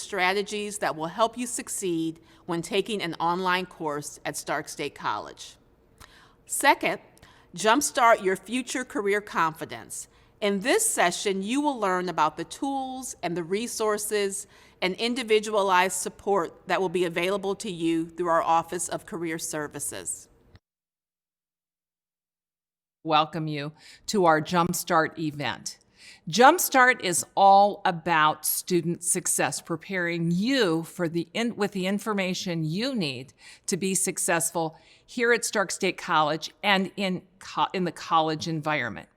strategies that will help you succeed when taking an online course at Stark State College. Second, jumpstart your future career confidence. In this session, you will learn about the tools and the resources and individualized support that will be available to you through our Office of Career Services. Welcome you to our Jumpstart event. Jumpstart is all about student success, preparing you for with the information you need to be successful here at Stark State College and in the college environment.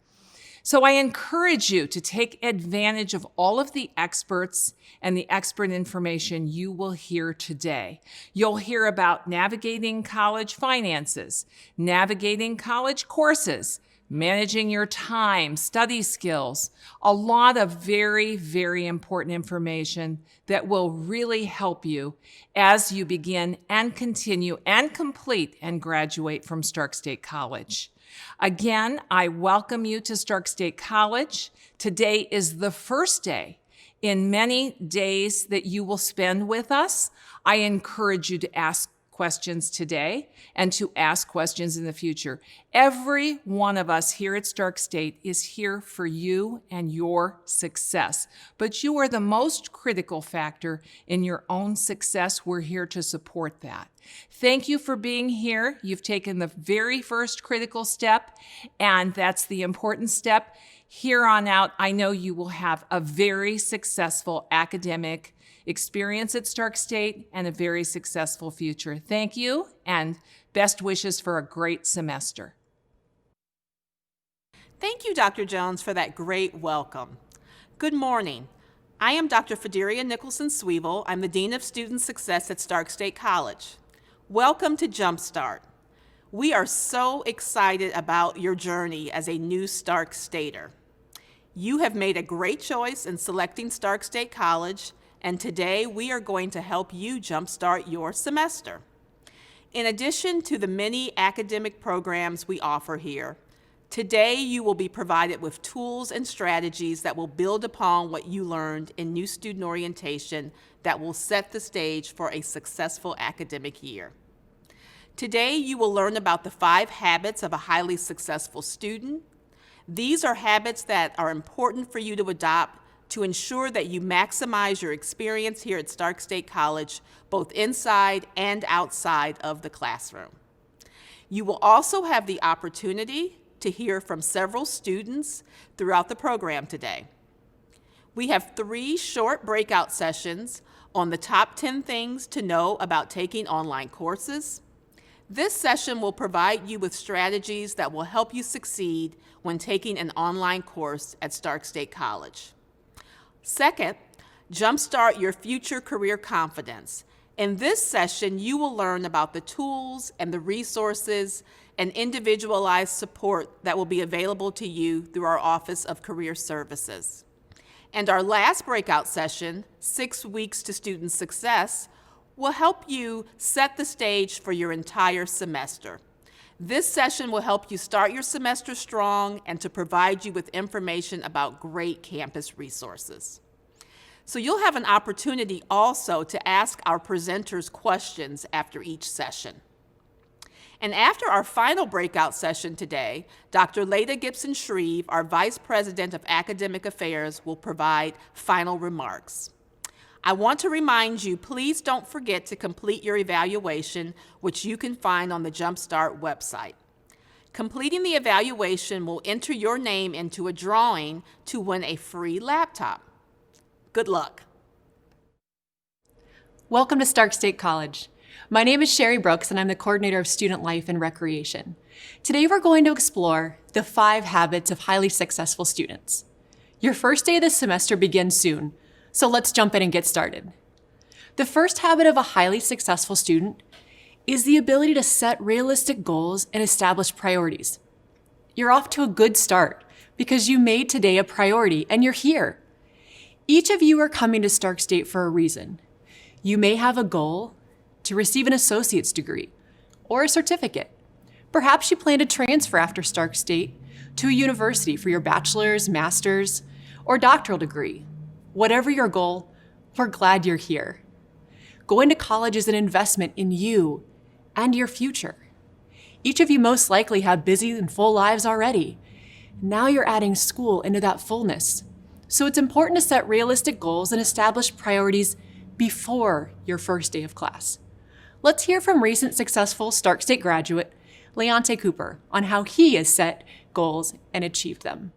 So I encourage you to take advantage of all of the experts and the expert information you will hear today. You'll hear about navigating college finances, navigating college courses, managing your time, study skills, a lot of very, very important information that will really help you as you begin and continue and complete and graduate from Stark State College. Again, I welcome you to Stark State College. Today is the first day in many days that you will spend with us. I encourage you to ask questions today and to ask questions in the future. Every one of us here at Stark State is here for you and your success, but you are the most critical factor in your own success. We're here to support that. Thank you for being here. You've taken the very first critical step, and that's the important step. Here on out, I know you will have a very successful academic experience at Stark State and a very successful future. Thank you, and best wishes for a great semester. Thank you, Dr. Jones, for that great welcome. Good morning. I am Dr. Fideria Nicholson-Sweevil. I'm the Dean of Student Success at Stark State College. Welcome to Jumpstart. We are so excited about your journey as a new Stark Stater. You have made a great choice in selecting Stark State College, and today we are going to help you jumpstart your semester. In addition to the many academic programs we offer here, today you will be provided with tools and strategies that will build upon what you learned in new student orientation that will set the stage for a successful academic year. Today you will learn about the 5 habits of a highly successful student. These are habits that are important for you to adopt to ensure that you maximize your experience here at Stark State College, both inside and outside of the classroom. You will also have the opportunity to hear from several students throughout the program today. We have 3 short breakout sessions on the top 10 things to know about taking online courses. This session will provide you with strategies that will help you succeed when taking an online course at Stark State College. Second, jumpstart your future career confidence. In this session, you will learn about the tools and the resources and individualized support that will be available to you through our Office of Career Services. And our last breakout session, 6 Weeks to Student Success, will help you set the stage for your entire semester. This session will help you start your semester strong and to provide you with information about great campus resources. So you'll have an opportunity also to ask our presenters questions after each session. And after our final breakout session today, Dr. Leda Gibson-Shreve, our Vice President of Academic Affairs, will provide final remarks. I want to remind you, please don't forget to complete your evaluation, which you can find on the Jumpstart website. Completing the evaluation will enter your name into a drawing to win a free laptop. Good luck. Welcome to Stark State College. My name is Sherry Brooks, and I'm the Coordinator of Student Life and Recreation. Today we're going to explore the 5 habits of highly successful students. Your first day of the semester begins soon, so let's jump in and get started. The first habit of a highly successful student is the ability to set realistic goals and establish priorities. You're off to a good start because you made today a priority and you're here. Each of you are coming to Stark State for a reason. You may have a goal to receive an associate's degree or a certificate. Perhaps you plan to transfer after Stark State to a university for your bachelor's, master's, or doctoral degree. Whatever your goal, We're glad you're here. Going to college is an investment in you and your future. Each of you most likely have busy and full lives already. Now you're adding school into that fullness. So it's important to set realistic goals and establish priorities before your first day of class. Let's hear from recent successful Stark State graduate, Leonte Cooper, on how he has set goals and achieved them.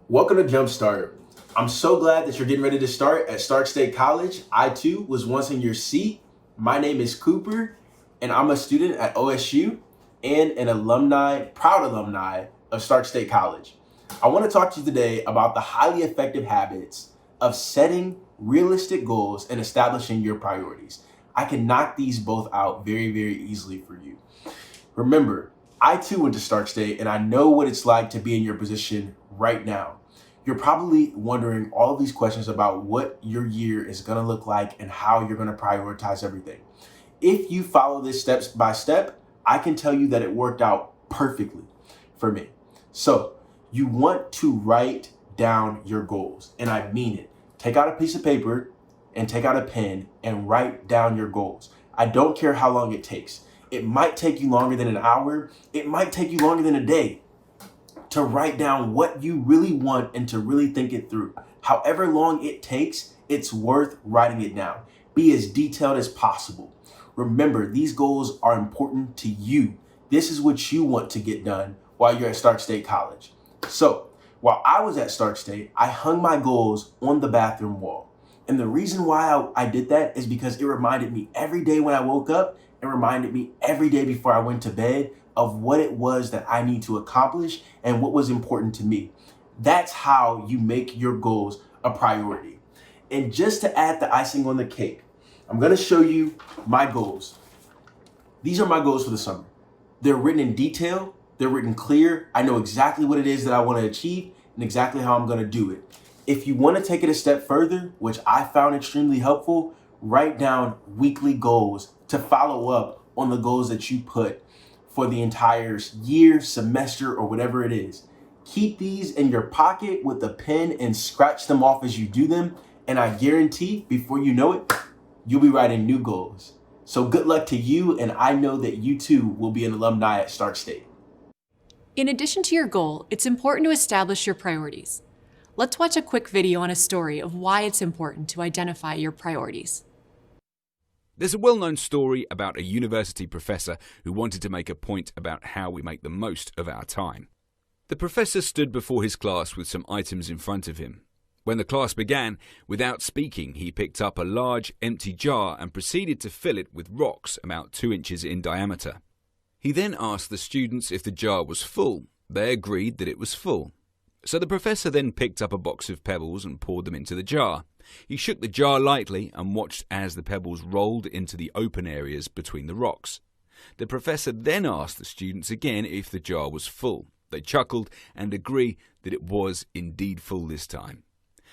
Welcome to Jumpstart. I'm so glad that you're getting ready to start at Stark State College. I too was once in your seat. My name is Cooper, and I'm a student at OSU and an proud alumni of Stark State College. I want to talk to you today about the highly effective habits of setting realistic goals and establishing your priorities. I can knock these both out very, very easily for you. Remember, I too went to Stark State, and I know what it's like to be in your position right now. You're probably wondering all of these questions about what your year is going to look like and how you're going to prioritize everything. If you follow this step by step, I can tell you that it worked out perfectly for me. So you want to write down your goals, and I mean it. Take out a piece of paper and take out a pen and write down your goals. I don't care how long it takes. It might take you longer than an hour. It might take you longer than a day to write down what you really want and to really think it through. However long it takes, it's worth writing it down. Be as detailed as possible. Remember, these goals are important to you. This is what you want to get done while you're at Stark State College. So, while I was at Stark State, I hung my goals on the bathroom wall. And the reason why I did that is because it reminded me every day when I woke up, it reminded me every day before I went to bed of what it was that I need to accomplish and what was important to me. That's how you make your goals a priority. And just to add the icing on the cake, I'm going to show you my goals. These are my goals for the summer. They're written in detail. They're written clear. I know exactly what it is that I want to achieve and exactly how I'm going to do it. If you want to take it a step further, which I found extremely helpful, write down weekly goals to follow up on the goals that you put for the entire year, semester, or whatever it is. Keep these in your pocket with a pen and scratch them off as you do them. And I guarantee before you know it, you'll be writing new goals. So good luck to you, and I know that you too will be an alumni at Stark State. In addition to your goal, it's important to establish your priorities. Let's watch a quick video on a story of why it's important to identify your priorities. There's a well-known story about a university professor who wanted to make a point about how we make the most of our time. The professor stood before his class with some items in front of him. When the class began, without speaking, he picked up a large, empty jar and proceeded to fill it with rocks about 2 inches in diameter. He then asked the students if the jar was full. They agreed that it was full. So the professor then picked up a box of pebbles and poured them into the jar. He shook the jar lightly and watched as the pebbles rolled into the open areas between the rocks. The professor then asked the students again if the jar was full. They chuckled and agreed that it was indeed full this time.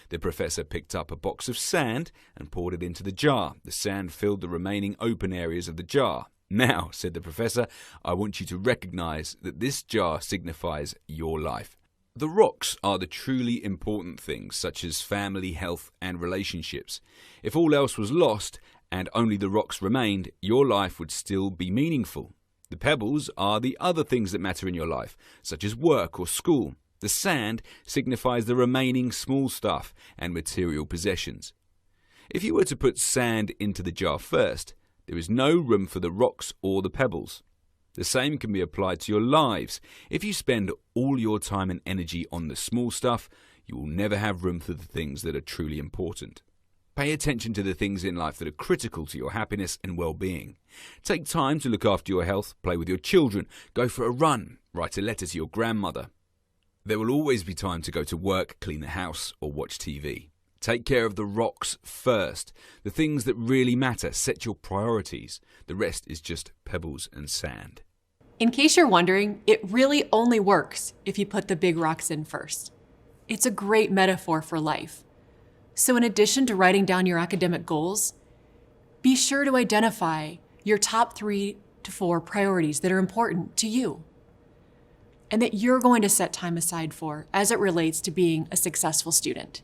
The professor picked up a box of sand and poured it into the jar. The sand filled the remaining open areas of the jar. Now, said the professor, I want you to recognize that this jar signifies your life. The rocks are the truly important things, such as family, health, and relationships. If all else was lost and only the rocks remained, your life would still be meaningful. The pebbles are the other things that matter in your life, such as work or school. The sand signifies the remaining small stuff and material possessions. If you were to put sand into the jar first, there is no room for the rocks or the pebbles. The same can be applied to your lives. If you spend all your time and energy on the small stuff, you will never have room for the things that are truly important. Pay attention to the things in life that are critical to your happiness and well-being. Take time to look after your health, play with your children, go for a run, write a letter to your grandmother. There will always be time to go to work, clean the house, or watch TV. Take care of the rocks first. The things that really matter. Set your priorities. The rest is just pebbles and sand. In case you're wondering, it really only works if you put the big rocks in first. It's a great metaphor for life. So in addition to writing down your academic goals, be sure to identify your top 3 to 4 priorities that are important to you and that you're going to set time aside for as it relates to being a successful student.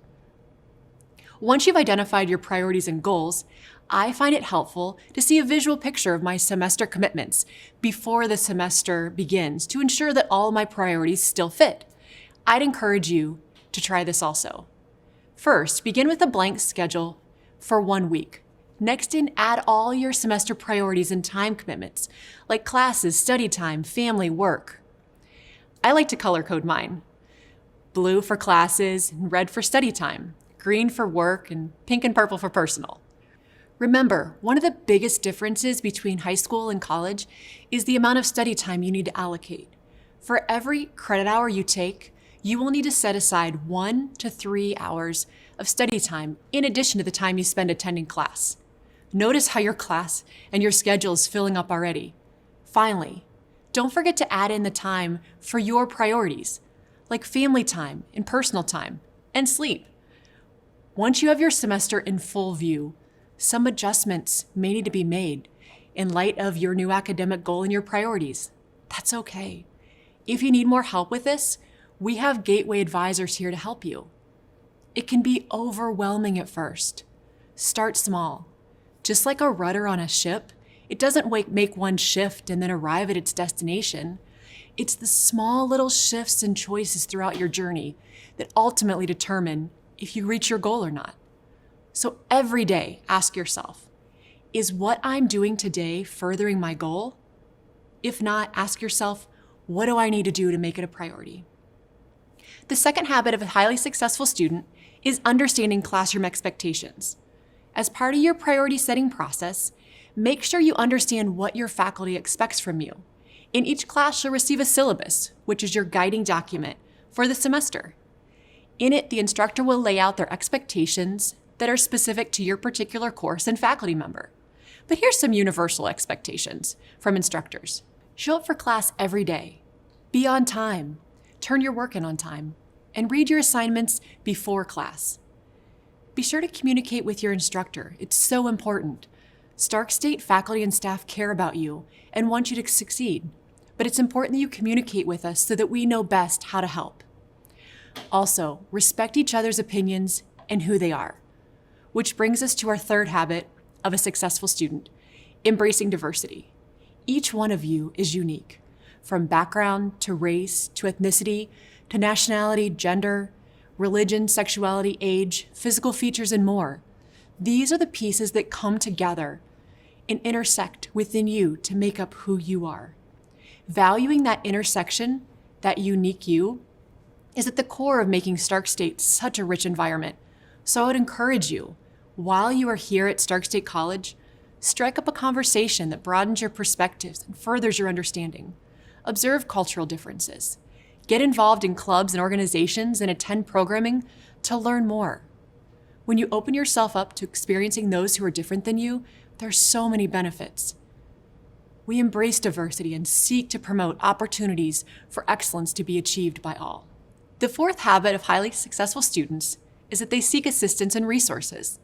Once you've identified your priorities and goals, I find it helpful to see a visual picture of my semester commitments before the semester begins to ensure that all my priorities still fit. I'd encourage you to try this also. First, begin with a blank schedule for 1 week. Next in, add all your semester priorities and time commitments, like classes, study time, family, work. I like to color code mine. Blue for classes, and red for study time, green for work, and pink and purple for personal. Remember, one of the biggest differences between high school and college is the amount of study time you need to allocate. For every credit hour you take, you will need to set aside 1 to 3 hours of study time in addition to the time you spend attending class. Notice how your class and your schedule is filling up already. Finally, don't forget to add in the time for your priorities, like family time and personal time, and sleep. Once you have your semester in full view, some adjustments may need to be made in light of your new academic goal and your priorities. That's okay. If you need more help with this, we have Gateway advisors here to help you. It can be overwhelming at first. Start small. Just like a rudder on a ship, it doesn't make one shift and then arrive at its destination. It's the small little shifts and choices throughout your journey that ultimately determine if you reach your goal or not. So every day, ask yourself, is what I'm doing today furthering my goal? If not, ask yourself, what do I need to do to make it a priority? The second habit of a highly successful student is understanding classroom expectations. As part of your priority setting process, make sure you understand what your faculty expects from you. In each class, you'll receive a syllabus, which is your guiding document for the semester. In it, the instructor will lay out their expectations that are specific to your particular course and faculty member. But here's some universal expectations from instructors. Show up for class every day. Be on time. Turn your work in on time. And read your assignments before class. Be sure to communicate with your instructor. It's so important. Stark State faculty and staff care about you and want you to succeed. But it's important that you communicate with us so that we know best how to help. Also, respect each other's opinions and who they are. Which brings us to our third habit of a successful student, embracing diversity. Each one of you is unique, from background to race to ethnicity to nationality, gender, religion, sexuality, age, physical features, and more. These are the pieces that come together and intersect within you to make up who you are. Valuing that intersection, that unique you, is at the core of making Stark State such a rich environment. So I would encourage you, while you are here at Stark State College, strike up a conversation that broadens your perspectives and furthers your understanding. Observe cultural differences. Get involved in clubs and organizations and attend programming to learn more. When you open yourself up to experiencing those who are different than you, there's so many benefits. We embrace diversity and seek to promote opportunities for excellence to be achieved by all. The fourth habit of highly successful students is that they seek assistance and resources.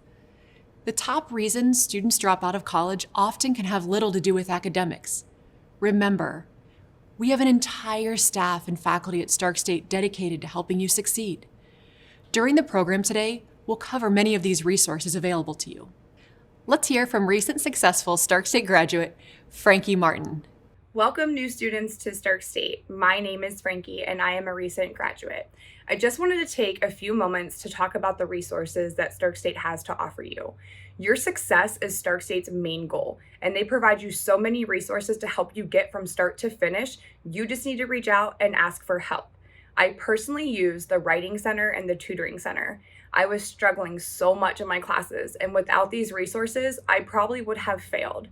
The top reasons students drop out of college often can have little to do with academics. Remember, we have an entire staff and faculty at Stark State dedicated to helping you succeed. During the program today, we'll cover many of these resources available to you. Let's hear from recent successful Stark State graduate, Frankie Martin. Welcome new students to Stark State. My name is Frankie and I am a recent graduate. I just wanted to take a few moments to talk about the resources that Stark State has to offer you. Your success is Stark State's main goal, and they provide you so many resources to help you get from start to finish. You just need to reach out and ask for help. I personally use the Writing Center and the Tutoring Center. I was struggling so much in my classes, and without these resources, I probably would have failed.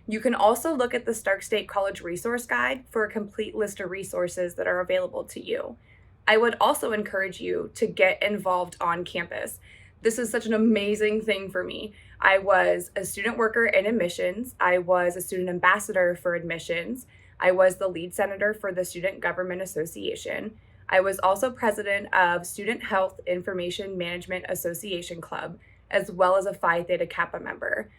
You can also look at the Stark State College Resource Guide for a complete list of resources that are available to you. I would also encourage you to get involved on campus. This is such an amazing thing for me. I was a student worker in admissions. I was a student ambassador for admissions. I was the lead senator for the Student Government Association. I was also president of Student Health Information Management Association Club, as well as a Phi Theta Kappa member.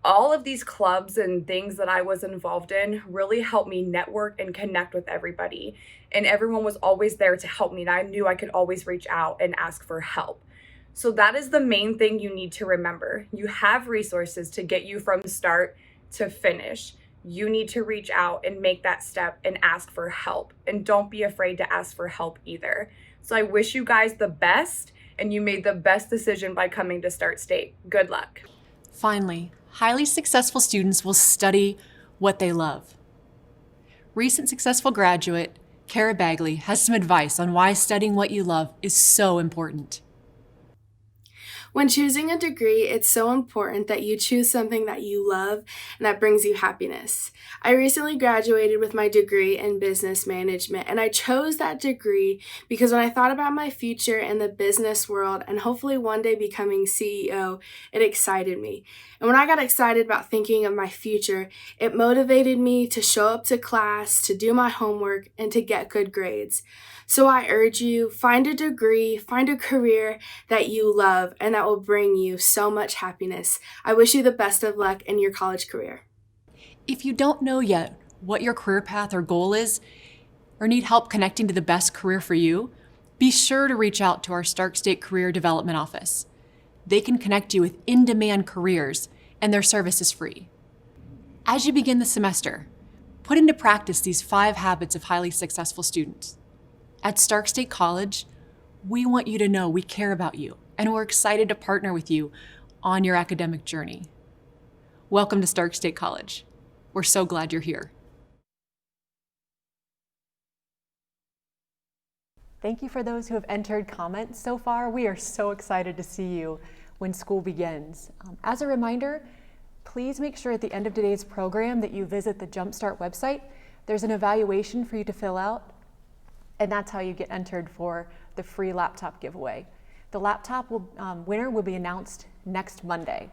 All of these clubs and things that I was involved in really helped me network and connect with everybody. And everyone was always there to help me, and I knew I could always reach out and ask for help. So that is the main thing you need to remember. You have resources to get you from start to finish. You need to reach out and make that step and ask for help. And don't be afraid to ask for help either. So I wish you guys the best, and you made the best decision by coming to Stark State. Good luck. Finally, highly successful students will study what they love. Recent successful graduate, Kara Bagley, has some advice on why studying what you love is so important. When choosing a degree, it's so important that you choose something that you love and that brings you happiness. I recently graduated with my degree in business management, and I chose that degree because when I thought about my future in the business world and hopefully one day becoming CEO, it excited me. And when I got excited about thinking of my future, it motivated me to show up to class, to do my homework, and to get good grades. So I urge you, find a degree, find a career that you love and that will bring you so much happiness. I wish you the best of luck in your college career. If you don't know yet what your career path or goal is, or need help connecting to the best career for you, be sure to reach out to our Stark State Career Development Office. They can connect you with in-demand careers, and their service is free. As you begin the semester, put into practice these 5 habits of highly successful students. At Stark State College, we want you to know we care about you, and we're excited to partner with you on your academic journey. Welcome to Stark State College. We're so glad you're here. Thank you for those who have entered comments so far. We are so excited to see you when school begins. As a reminder, please make sure at the end of today's program that you visit the Jumpstart website. There's an evaluation for you to fill out, and that's how you get entered for the free laptop giveaway. The laptop winner will be announced next Monday.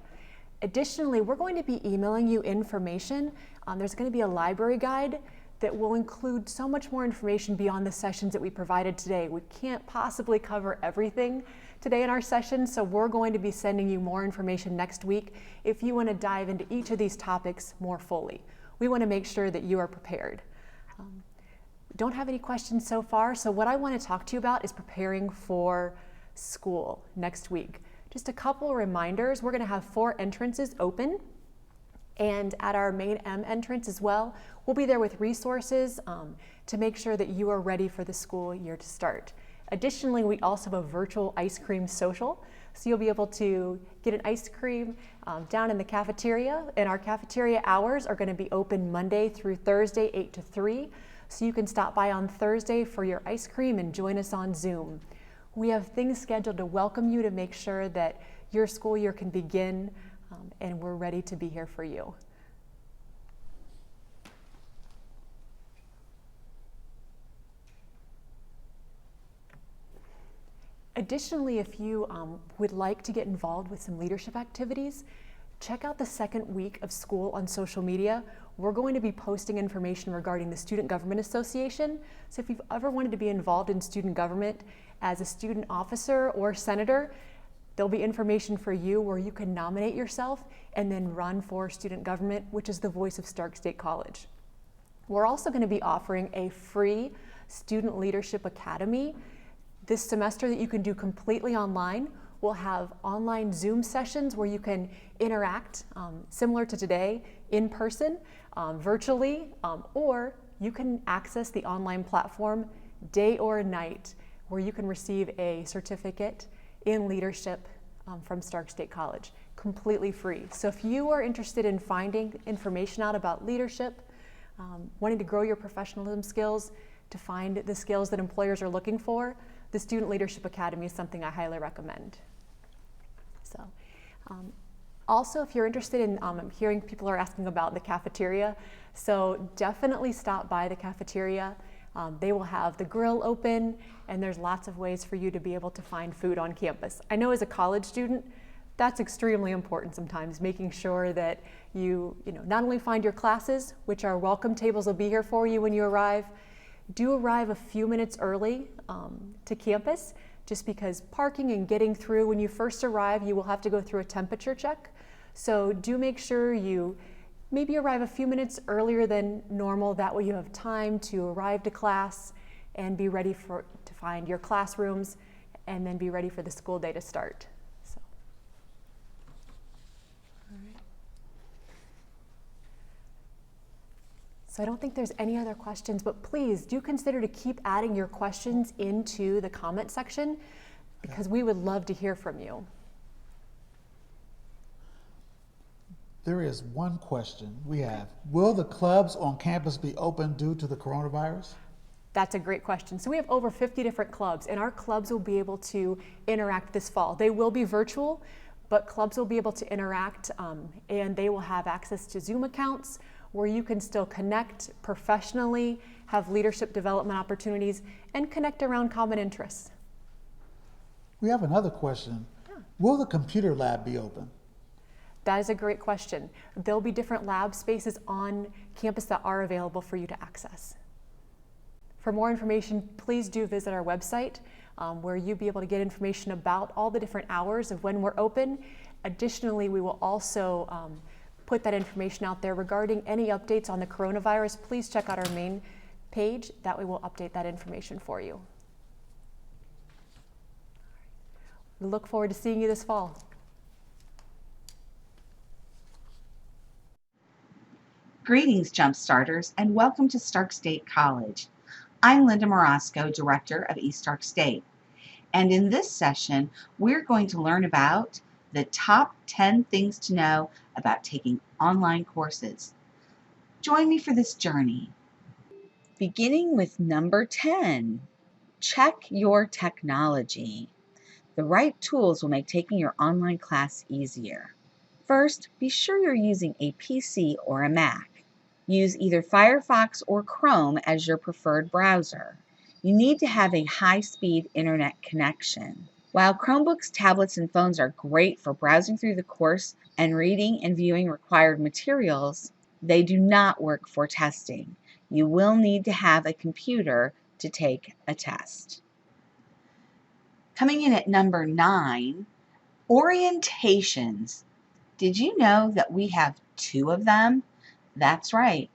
Additionally, we're going to be emailing you information. There's going to be a library guide that will include so much more information beyond the sessions that we provided today. We can't possibly cover everything today in our session, so we're going to be sending you more information next week if you want to dive into each of these topics more fully. We want to make sure that you are prepared. Don't have any questions so far, so what I want to talk to you about is preparing for school next week. Just a couple reminders. We're going to have 4 entrances open, and at our main M entrance as well, we'll be there with resources to make sure that you are ready for the school year to start. Additionally, we also have a virtual ice cream social, so you'll be able to get an ice cream down in the cafeteria, and our cafeteria hours are going to be open Monday through Thursday, 8 to 3. So you can stop by on Thursday for your ice cream and join us on Zoom. We have things scheduled to welcome you to make sure that your school year can begin, and we're ready to be here for you. Additionally, if you would like to get involved with some leadership activities, check out the second week of school on social media. We're going to be posting information regarding the Student Government Association. So if you've ever wanted to be involved in student government as a student officer or senator, there'll be information for you where you can nominate yourself and then run for student government, which is the voice of Stark State College. We're also going to be offering a free Student Leadership Academy this semester that you can do completely online. We'll have online Zoom sessions where you can interact similar to today in person, virtually, or you can access the online platform day or night where you can receive a certificate in leadership from Stark State College, completely free. So if you are interested in finding information out about leadership, wanting to grow your professionalism skills, to find the skills that employers are looking for, the Student Leadership Academy is something I highly recommend. So, also, if you're interested in hearing people are asking about the cafeteria, so definitely stop by the cafeteria. They will have the grill open, and there's lots of ways for you to be able to find food on campus. I know as a college student, that's extremely important sometimes, making sure that you not only find your classes, which our welcome tables will be here for you when you arrive. Do arrive a few minutes early to campus, just because parking and getting through, when you first arrive, you will have to go through a temperature check. So do make sure you maybe arrive a few minutes earlier than normal. That way you have time to arrive to class and be ready to find your classrooms and then be ready for the school day to start. So I don't think there's any other questions, but please do consider to keep adding your questions into the comment section because we would love to hear from you. There is one question we have. Will the clubs on campus be open due to the coronavirus? That's a great question. So we have over 50 different clubs, and our clubs will be able to interact this fall. They will be virtual, but clubs will be able to interact, and they will have access to Zoom accounts where you can still connect professionally, have leadership development opportunities, and connect around common interests. We have another question. Will the computer lab be open? That is a great question. There'll be different lab spaces on campus that are available for you to access. For more information, please do visit our website where you'll be able to get information about all the different hours of when we're open. Additionally, we will also put that information out there regarding any updates on the coronavirus. Please check out our main page. That way we'll update that information for you. We look forward to seeing you this fall. Greetings, Jumpstarters, and welcome to Stark State College. I'm Linda Morosco, Director of East Stark State, and in this session, we're going to learn about the top 10 things to know about taking online courses. Join me for this journey. Beginning with number 10, check your technology. The right tools will make taking your online class easier. First, be sure you're using a PC or a Mac. Use either Firefox or Chrome as your preferred browser. You need to have a high-speed internet connection. While Chromebooks, tablets, and phones are great for browsing through the course and reading and viewing required materials, they do not work for testing. You will need to have a computer to take a test. Coming in at number 9, orientations. Did you know that we have 2 of them? That's right.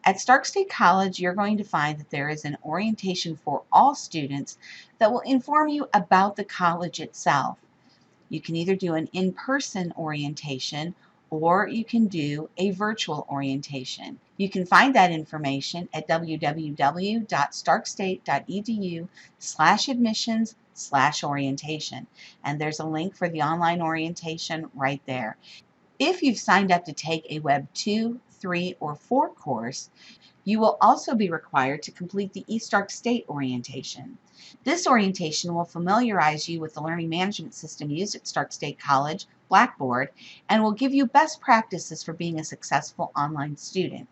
At Stark State College, you're going to find that there is an orientation for all students that will inform you about the college itself. You can either do an in-person orientation or you can do a virtual orientation. You can find that information at www.starkstate.edu/admissions/orientation, and there's a link for the online orientation right there. If you've signed up to take a Web 2, 3, or 4 course, you will also be required to complete the East Stark State orientation. This orientation will familiarize you with the learning management system used at Stark State College, Blackboard, and will give you best practices for being a successful online student.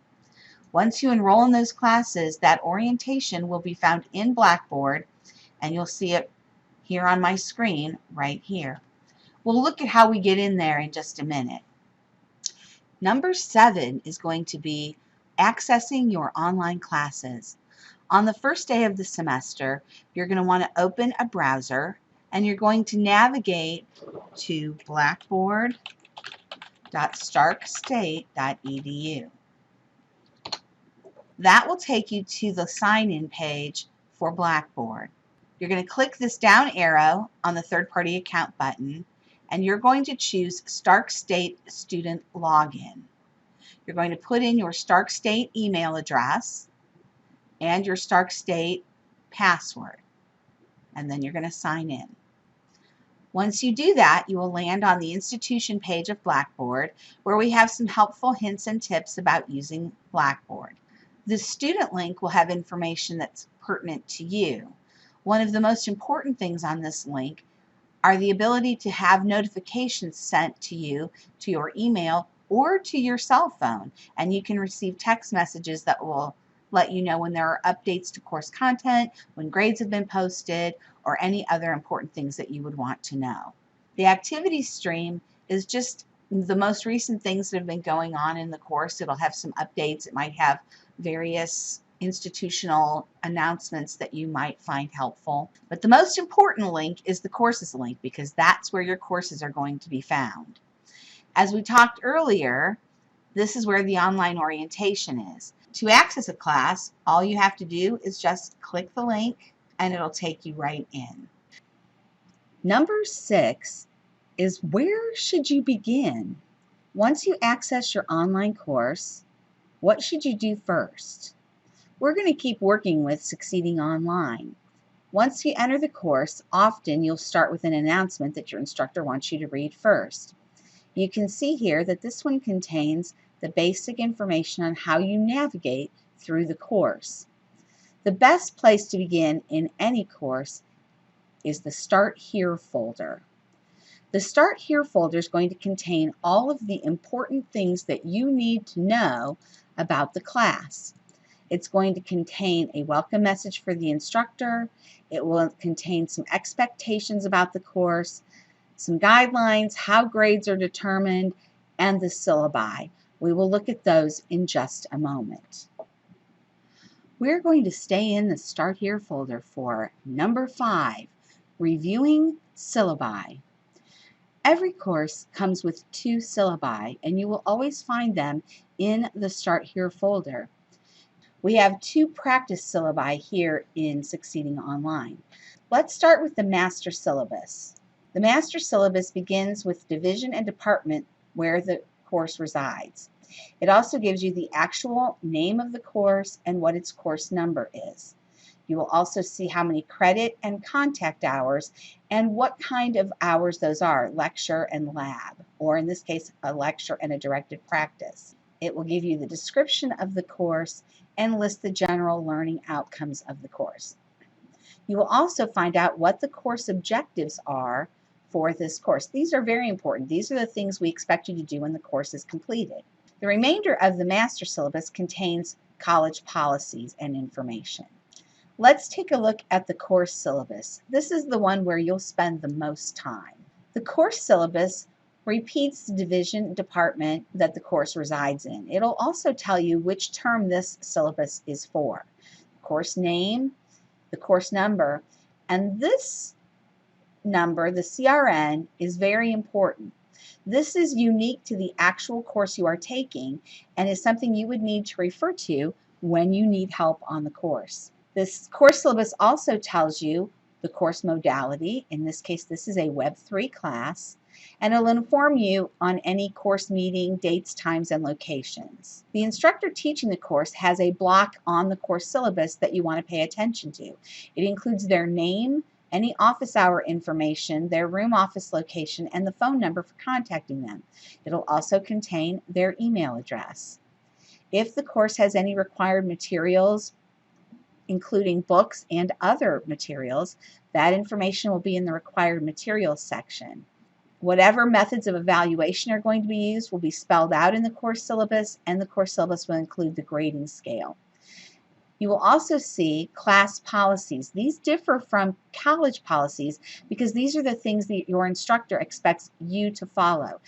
Once you enroll in those classes, that orientation will be found in Blackboard, and you'll see it here on my screen right here. We'll look at how we get in there in just a minute. Number 7 is going to be accessing your online classes. On the first day of the semester, you're going to want to open a browser and you're going to navigate to blackboard.starkstate.edu. That will take you to the sign-in page for Blackboard. You're going to click this down arrow on the third-party account button and you're going to choose Stark State Student Login. You're going to put in your Stark State email address and your Stark State password, and then you're going to sign in. Once you do that, you will land on the institution page of Blackboard, where we have some helpful hints and tips about using Blackboard. The student link will have information that's pertinent to you. One of the most important things on this link are the ability to have notifications sent to you to your email or to your cell phone, and you can receive text messages that will let you know when there are updates to course content, when grades have been posted, or any other important things that you would want to know. The activities stream is just the most recent things that have been going on in the course. It'll have some updates. It might have various institutional announcements that you might find helpful. But the most important link is the courses link, because that's where your courses are going to be found. As we talked earlier, this is where the online orientation is. To access a class, all you have to do is just click the link and it'll take you right in. Number 6 is, where should you begin? Once you access your online course, What should you do first? We're going to keep working with Succeeding Online. Once you enter the course, often you'll start with an announcement that your instructor wants you to read first. You can see here that this one contains the basic information on how you navigate through the course. The best place to begin in any course is the Start Here folder. The Start Here folder is going to contain all of the important things that you need to know about the class. It's going to contain a welcome message for the instructor. It will contain some expectations about the course, some guidelines, how grades are determined, and the syllabi. We will look at those in just a moment. We're going to stay in the Start Here folder for number 5, Reviewing Syllabi. Every course comes with 2 syllabi, and you will always find them in the Start Here folder. We have 2 practice syllabi here in Succeeding Online. Let's start with the master syllabus. The master syllabus begins with division and department where the course resides. It also gives you the actual name of the course and what its course number is. You will also see how many credit and contact hours and what kind of hours those are, lecture and lab, or in this case, a lecture and a directed practice. It will give you the description of the course and list the general learning outcomes of the course. You will also find out what the course objectives are for this course. These are very important. These are the things we expect you to do when the course is completed. The remainder of the master syllabus contains college policies and information. Let's take a look at the course syllabus. This is the one where you'll spend the most time. The course syllabus repeats the division department that the course resides in. It'll also tell you which term this syllabus is for. The course name, the course number, and this number, the CRN, is very important. This is unique to the actual course you are taking and is something you would need to refer to when you need help on the course. This course syllabus also tells you the course modality. In this case, this is a Web 3 class, and it'll inform you on any course meeting, dates, times, and locations. The instructor teaching the course has a block on the course syllabus that you want to pay attention to. It includes their name, any office hour information, their room office location, and the phone number for contacting them. It'll also contain their email address. If the course has any required materials, including books and other materials, that information will be in the required materials section. Whatever methods of evaluation are going to be used will be spelled out in the course syllabus, and the course syllabus will include the grading scale. You will also see class policies. These differ from college policies because these are the things that your instructor expects you to follow.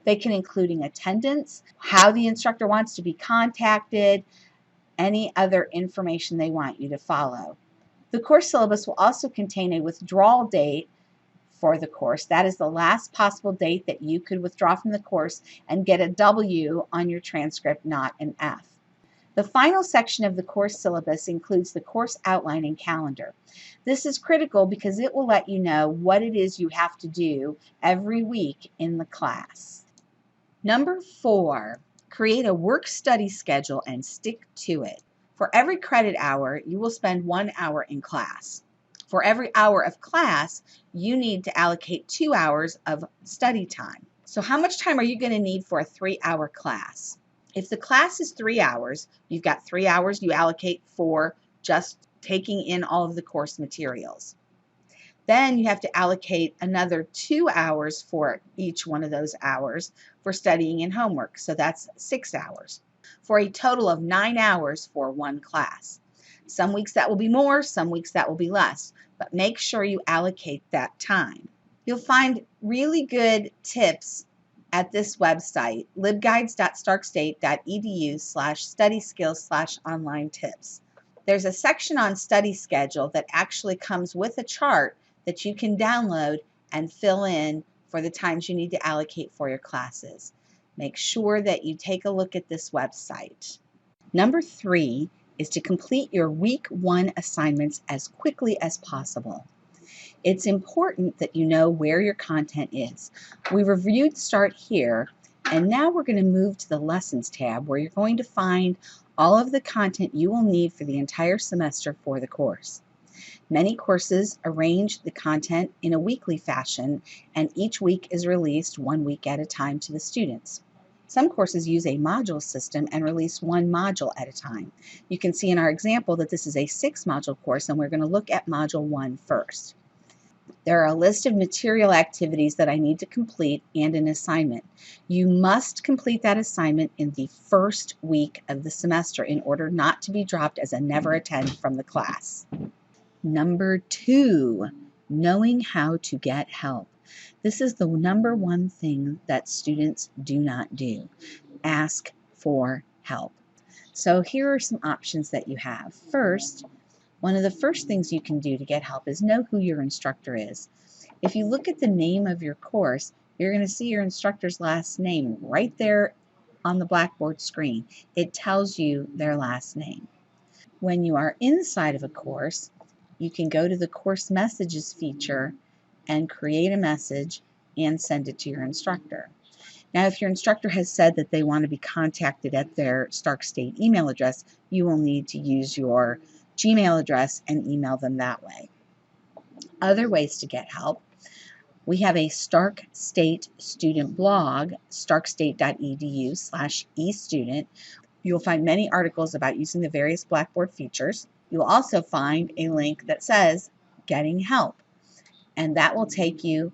They can include attendance, how the instructor wants to be contacted, any other information they want you to follow. The course syllabus will also contain a withdrawal date for the course. That is the last possible date that you could withdraw from the course and get a W on your transcript, not an F. The final section of the course syllabus includes the course outline and calendar. This is critical because it will let you know what it is you have to do every week in the class. Number 4, create a work-study schedule and stick to it. For every credit hour, you will spend 1 hour in class. For every hour of class, you need to allocate 2 hours of study time. So how much time are you going to need for a 3-hour class? If the class is 3 hours, you've got 3 hours you allocate for just taking in all of the course materials. Then you have to allocate another 2 hours for each one of those hours for studying and homework. So that's 6 hours, for a total of 9 hours for one class. Some weeks that will be more, some weeks that will be less, but make sure you allocate that time. You'll find really good tips at this website, libguides.starkstate.edu/study skills/online tips. There's a section on study schedule that actually comes with a chart that you can download and fill in for the times you need to allocate for your classes. Make sure that you take a look at this website. Number 3 is to complete your week 1 assignments as quickly as possible. It's important that you know where your content is. We reviewed Start Here, And now we're going to move to the Lessons tab, where you're going to find all of the content you will need for the entire semester for the course. Many courses arrange the content in a weekly fashion, and each week is released 1 week at a time to the students. Some courses use a module system and release one module at a time. You can see in our example that this is a 6-module course, and we're going to look at Module 1 first. There are a list of material activities that I need to complete and an assignment. You must complete that assignment in the first week of the semester in order not to be dropped as a never attend from the class. Number 2, knowing how to get help. This is the number one thing that students do not do. Ask for help. So here are some options that you have. First, one of the first things you can do to get help is know who your instructor is. If you look at the name of your course, you're going to see your instructor's last name right there on the Blackboard screen. It tells you their last name. When you are inside of a course, you can go to the Course Messages feature and create a message and send it to your instructor. Now, if your instructor has said that they want to be contacted at their Stark State email address, you will need to use your Gmail address and email them that way. Other ways to get help: we have a Stark State student blog, starkstate.edu/estudent. You'll find many articles about using the various Blackboard features. You'll also find a link that says Getting Help, and that will take you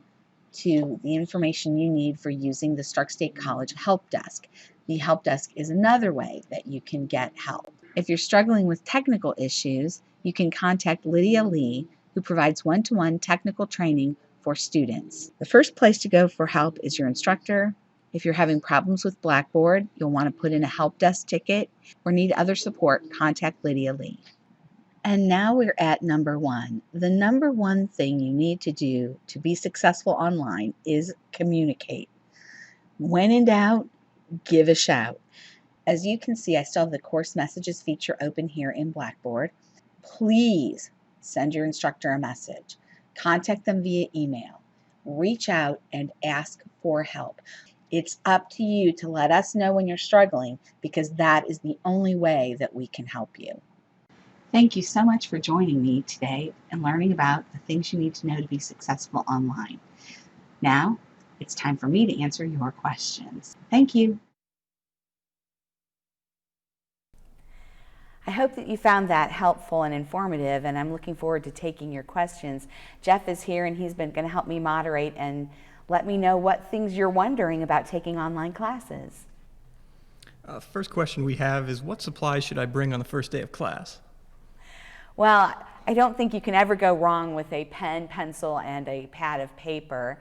to the information you need for using the Stark State College Help Desk. The Help Desk is another way that you can get help. If you're struggling with technical issues, you can contact Lydia Lee, who provides one-to-one technical training for students. The first place to go for help is your instructor. If you're having problems with Blackboard, you'll want to put in a help desk ticket, or need other support, contact Lydia Lee. And now we're at number 1. The number one thing you need to do to be successful online is communicate. When in doubt, give a shout. As you can see, I still have the Course Messages feature open here in Blackboard. Please send your instructor a message. Contact them via email. Reach out and ask for help. It's up to you to let us know when you're struggling, because that is the only way that we can help you. Thank you so much for joining me today and learning about the things you need to know to be successful online. Now, it's time for me to answer your questions. Thank you. I hope that you found that helpful and informative, and I'm looking forward to taking your questions. Jeff is here, and he's been going to help me moderate and let me know what things you're wondering about taking online classes. First question we have is, what supplies should I bring on the first day of class? Well, I don't think you can ever go wrong with a pen, pencil, and a pad of paper.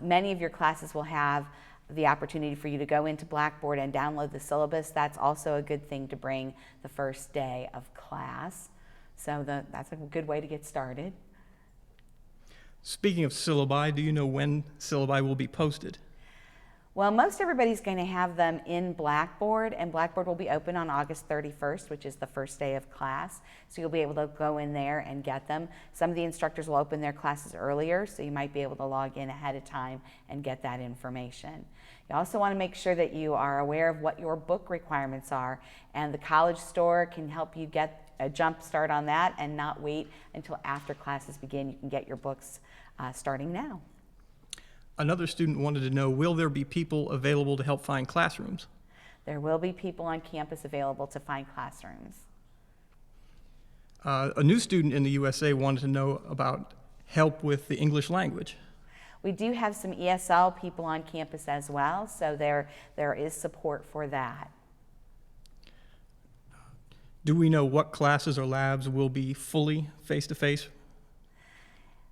Many of your classes will have the opportunity for you to go into Blackboard and download the syllabus. That's also a good thing to bring the first day of class. So that's a good way to get started. Speaking of syllabi, do you know when syllabi will be posted? Well, most everybody's going to have them in Blackboard, and Blackboard will be open on August 31st, which is the first day of class. So you'll be able to go in there and get them. Some of the instructors will open their classes earlier, so you might be able to log in ahead of time and get that information. You also want to make sure that you are aware of what your book requirements are, and the College Store can help you get a jump start on that and not wait until after classes begin. You can get your books starting now. Another student wanted to know, will there be people available to help find classrooms? There will be people on campus available to find classrooms. A new student in the USA wanted to know about help with the English language. We do have some ESL people on campus as well, so there is support for that. Do we know what classes or labs will be fully face-to-face?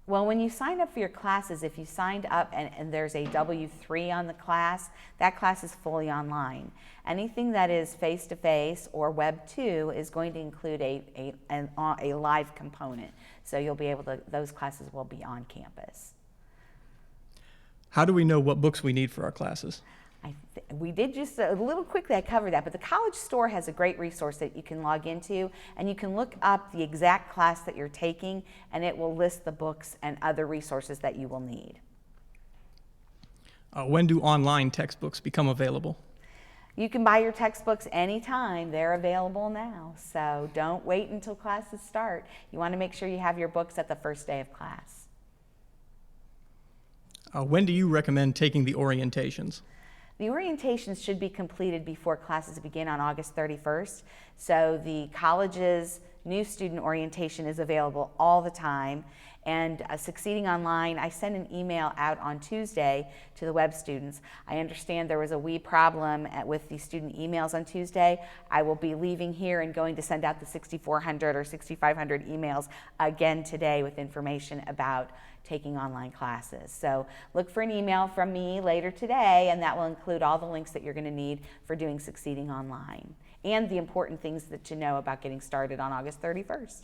Well, when you sign up for your classes, if you signed up and there's a W3 on the class, that class is fully online. Anything that is face-to-face or Web 2 is going to include a live component. So you'll be able to, those classes will be on campus. How do we know what books we need for our classes? We did just a little quickly, I covered that, but the College Store has a great resource that you can log into, and you can look up the exact class that you're taking, and it will list the books and other resources that you will need. When do online textbooks become available? You can buy your textbooks anytime. They're available now. So don't wait until classes start. You want to make sure you have your books at the first day of class. When do you recommend taking the orientations? The orientations should be completed before classes begin on August 31st. So the college's new student orientation is available all the time. And Succeeding Online, I sent an email out on Tuesday to the web students. I understand there was a wee problem with the student emails on Tuesday. I will be leaving here and going to send out the 6,400 or 6,500 emails again today with information about taking online classes. So look for an email from me later today, and that will include all the links that you're going to need for doing Succeeding Online and the important things that you know about getting started on August 31st.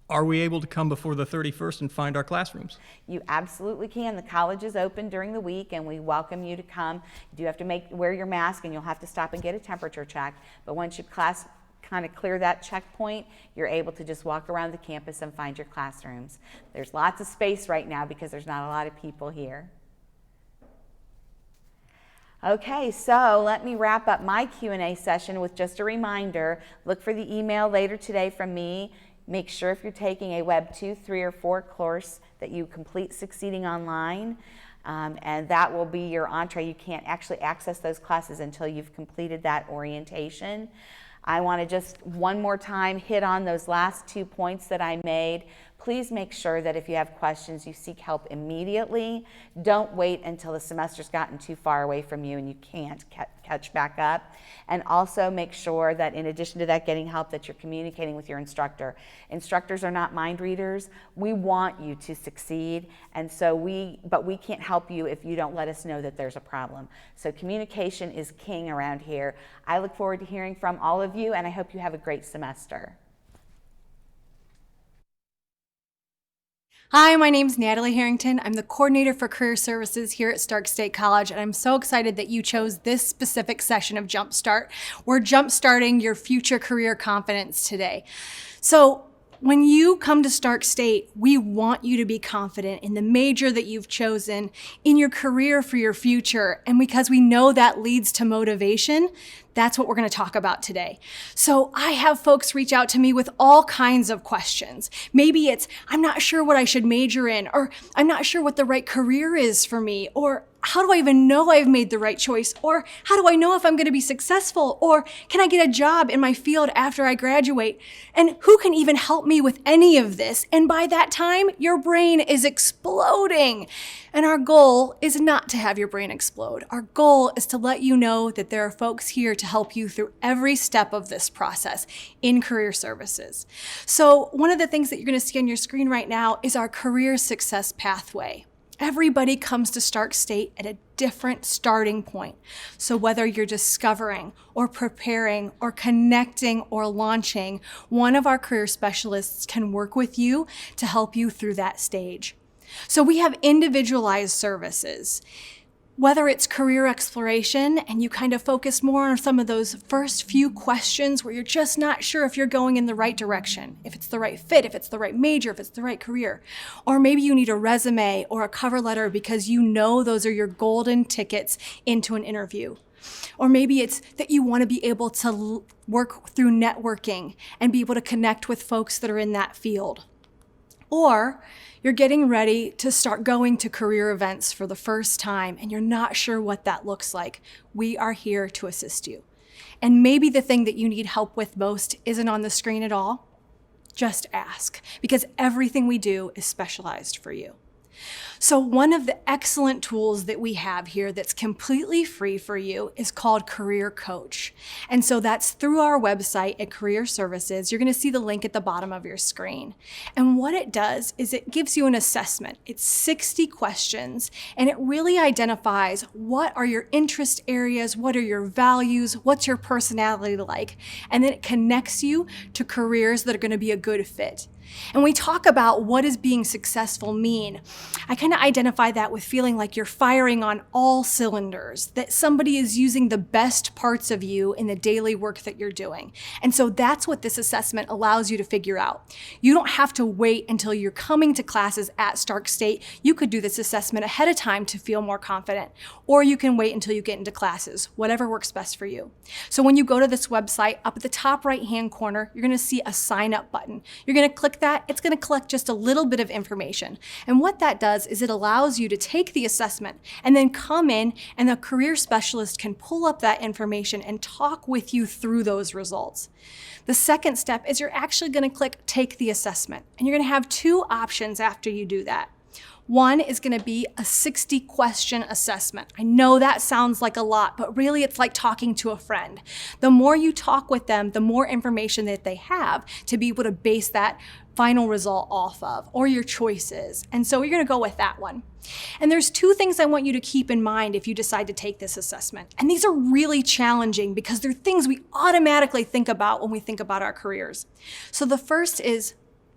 Are we able to come before the 31st and find our classrooms? You absolutely can. The college is open during the week, and we welcome you to come. You do have to wear your mask, and you'll have to stop and get a temperature check. But once you kind of clear that checkpoint, you're able to just walk around the campus and find your classrooms. There's lots of space right now because there's not a lot of people here. Okay, so let me wrap up my Q&A session with just a reminder. Look for the email later today from me. Make sure if you're taking a Web 2, 3, or 4 course that you complete Succeeding Online, and that will be your entree. You can't actually access those classes until you've completed that orientation. I want to just one more time hit on those last 2 points that I made. Please make sure that if you have questions, you seek help immediately. Don't wait until the semester's gotten too far away from you and you can't catch back up. And also make sure that in addition to that, getting help, that you're communicating with your instructor. Instructors are not mind readers. We want you to succeed, and so but we can't help you if you don't let us know that there's a problem. So communication is king around here. I look forward to hearing from all of you, and I hope you have a great semester. Hi, my name's Natalie Harrington. I'm the coordinator for career services here at Stark State College, and I'm so excited that you chose this specific session of Jumpstart. We're jumpstarting your future career confidence today. So when you come to Stark State, we want you to be confident in the major that you've chosen, in your career for your future, and because we know that leads to motivation, that's what we're going to talk about today. So I have folks reach out to me with all kinds of questions. Maybe it's, I'm not sure what I should major in, or I'm not sure what the right career is for me, or how do I even know I've made the right choice? Or how do I know if I'm going to be successful? Or can I get a job in my field after I graduate? And who can even help me with any of this? And by that time, your brain is exploding. And our goal is not to have your brain explode. Our goal is to let you know that there are folks here to help you through every step of this process in career services. So one of the things that you're going to see on your screen right now is our career success pathway. Everybody comes to Stark State at a different starting point. So whether you're discovering or preparing or connecting or launching, one of our career specialists can work with you to help you through that stage. So we have individualized services. Whether it's career exploration and you kind of focus more on some of those first few questions where you're just not sure if you're going in the right direction, if it's the right fit, if it's the right major, if it's the right career. Or maybe you need a resume or a cover letter because you know those are your golden tickets into an interview. Or maybe it's that you want to be able to work through networking and be able to connect with folks that are in that field. Or you're getting ready to start going to career events for the first time and you're not sure what that looks like. We are here to assist you. And maybe the thing that you need help with most isn't on the screen at all. Just ask, because everything we do is specialized for you. So one of the excellent tools that we have here that's completely free for you is called Career Coach. And so that's through our website at Career Services. You're going to see the link at the bottom of your screen. And what it does is it gives you an assessment. It's 60 questions, and it really identifies what are your interest areas, what are your values, what's your personality like, and then it connects you to careers that are going to be a good fit. And we talk about what does being successful mean. I kind of identify that with feeling like you're firing on all cylinders, that somebody is using the best parts of you in the daily work that you're doing. And so that's what this assessment allows you to figure out. You don't have to wait until you're coming to classes at Stark State. You could do this assessment ahead of time to feel more confident, or you can wait until you get into classes, whatever works best for you. So when you go to this website, up at the top right-hand corner, you're gonna see a sign up button. You're gonna click that. It's gonna collect just a little bit of information. And what that does is it allows you to take the assessment and then come in, and a career specialist can pull up that information and talk with you through those results. The second step is you're actually gonna click Take the Assessment, and you're gonna have two options after you do that. One is gonna be a 60-question assessment. I know that sounds like a lot, but really it's like talking to a friend. The more you talk with them, the more information that they have to be able to base that final result off of, or your choices. And so you're gonna go with that one. And there's two things I want you to keep in mind if you decide to take this assessment. And these are really challenging because they're things we automatically think about when we think about our careers. So the first is,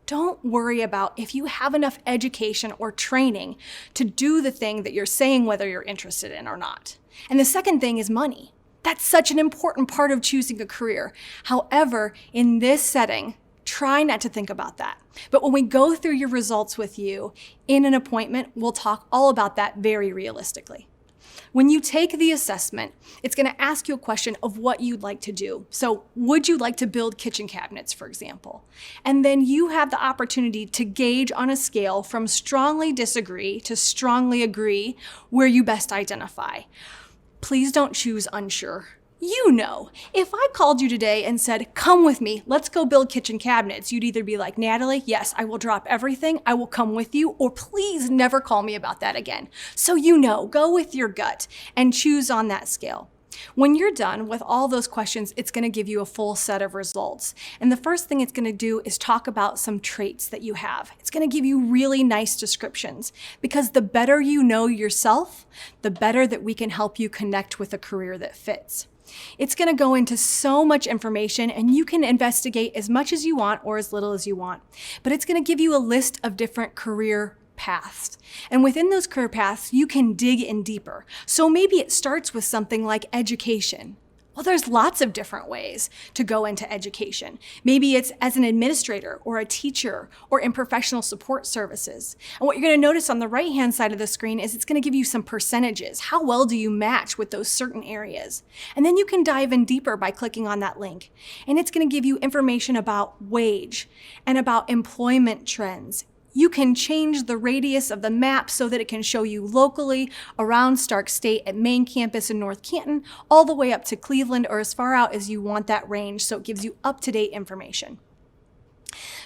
don't worry about if you have enough education or training to do the thing that you're saying whether you're interested in or not. And the second thing is money. That's such an important part of choosing a career. However, in this setting, try not to think about that. But when we go through your results with you in an appointment, we'll talk all about that very realistically. When you take the assessment, it's gonna ask you a question of what you'd like to do. So would you like to build kitchen cabinets, for example? And then you have the opportunity to gauge on a scale from strongly disagree to strongly agree where you best identify. Please don't choose unsure. You know, if I called you today and said, come with me, let's go build kitchen cabinets, you'd either be like, Natalie, yes, I will drop everything, I will come with you, or please never call me about that again. So you know, go with your gut and choose on that scale. When you're done with all those questions, it's gonna give you a full set of results. And the first thing it's gonna do is talk about some traits that you have. It's gonna give you really nice descriptions, because the better you know yourself, the better that we can help you connect with a career that fits. It's gonna go into so much information, and you can investigate as much as you want or as little as you want. But it's gonna give you a list of different career paths. And within those career paths, you can dig in deeper. So maybe it starts with something like education. Well, there's lots of different ways to go into education. Maybe it's as an administrator or a teacher or in professional support services. And what you're gonna notice on the right-hand side of the screen is it's gonna give you some percentages. How well do you match with those certain areas? And then you can dive in deeper by clicking on that link. And it's gonna give you information about wage and about employment trends. You can change the radius of the map so that it can show you locally around Stark State at main campus in North Canton, all the way up to Cleveland, or as far out as you want that range, so it gives you up-to-date information.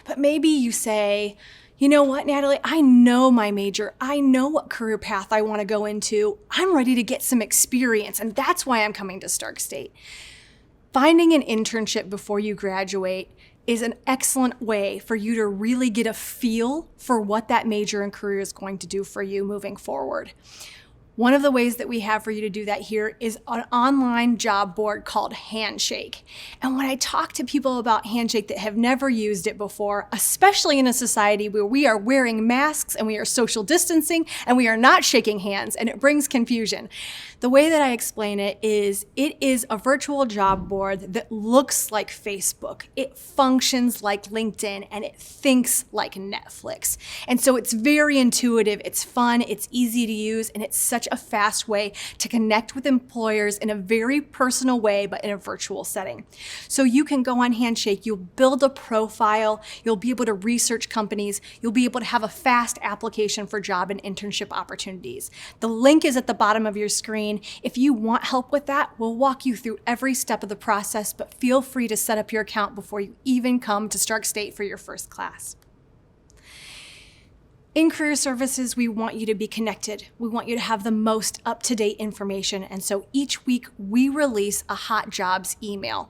But maybe you say, you know what, Natalie, I know my major. I know what career path I want to go into. I'm ready to get some experience, and that's why I'm coming to Stark State. Finding an internship before you graduate is an excellent way for you to really get a feel for what that major and career is going to do for you moving forward. One of the ways that we have for you to do that here is an online job board called Handshake. And when I talk to people about Handshake that have never used it before, especially in a society where we are wearing masks and we are social distancing and we are not shaking hands, and it brings confusion, the way that I explain it is a virtual job board that looks like Facebook. It functions like LinkedIn, and it thinks like Netflix. And so it's very intuitive, it's fun, it's easy to use, and it's such a fast way to connect with employers in a very personal way, but in a virtual setting. So you can go on Handshake, you'll build a profile, you'll be able to research companies, you'll be able to have a fast application for job and internship opportunities. The link is at the bottom of your screen. If you want help with that, we'll walk you through every step of the process, but feel free to set up your account before you even come to Stark State for your first class. In career services, we want you to be connected. We want you to have the most up-to-date information. And so each week we release a hot jobs email.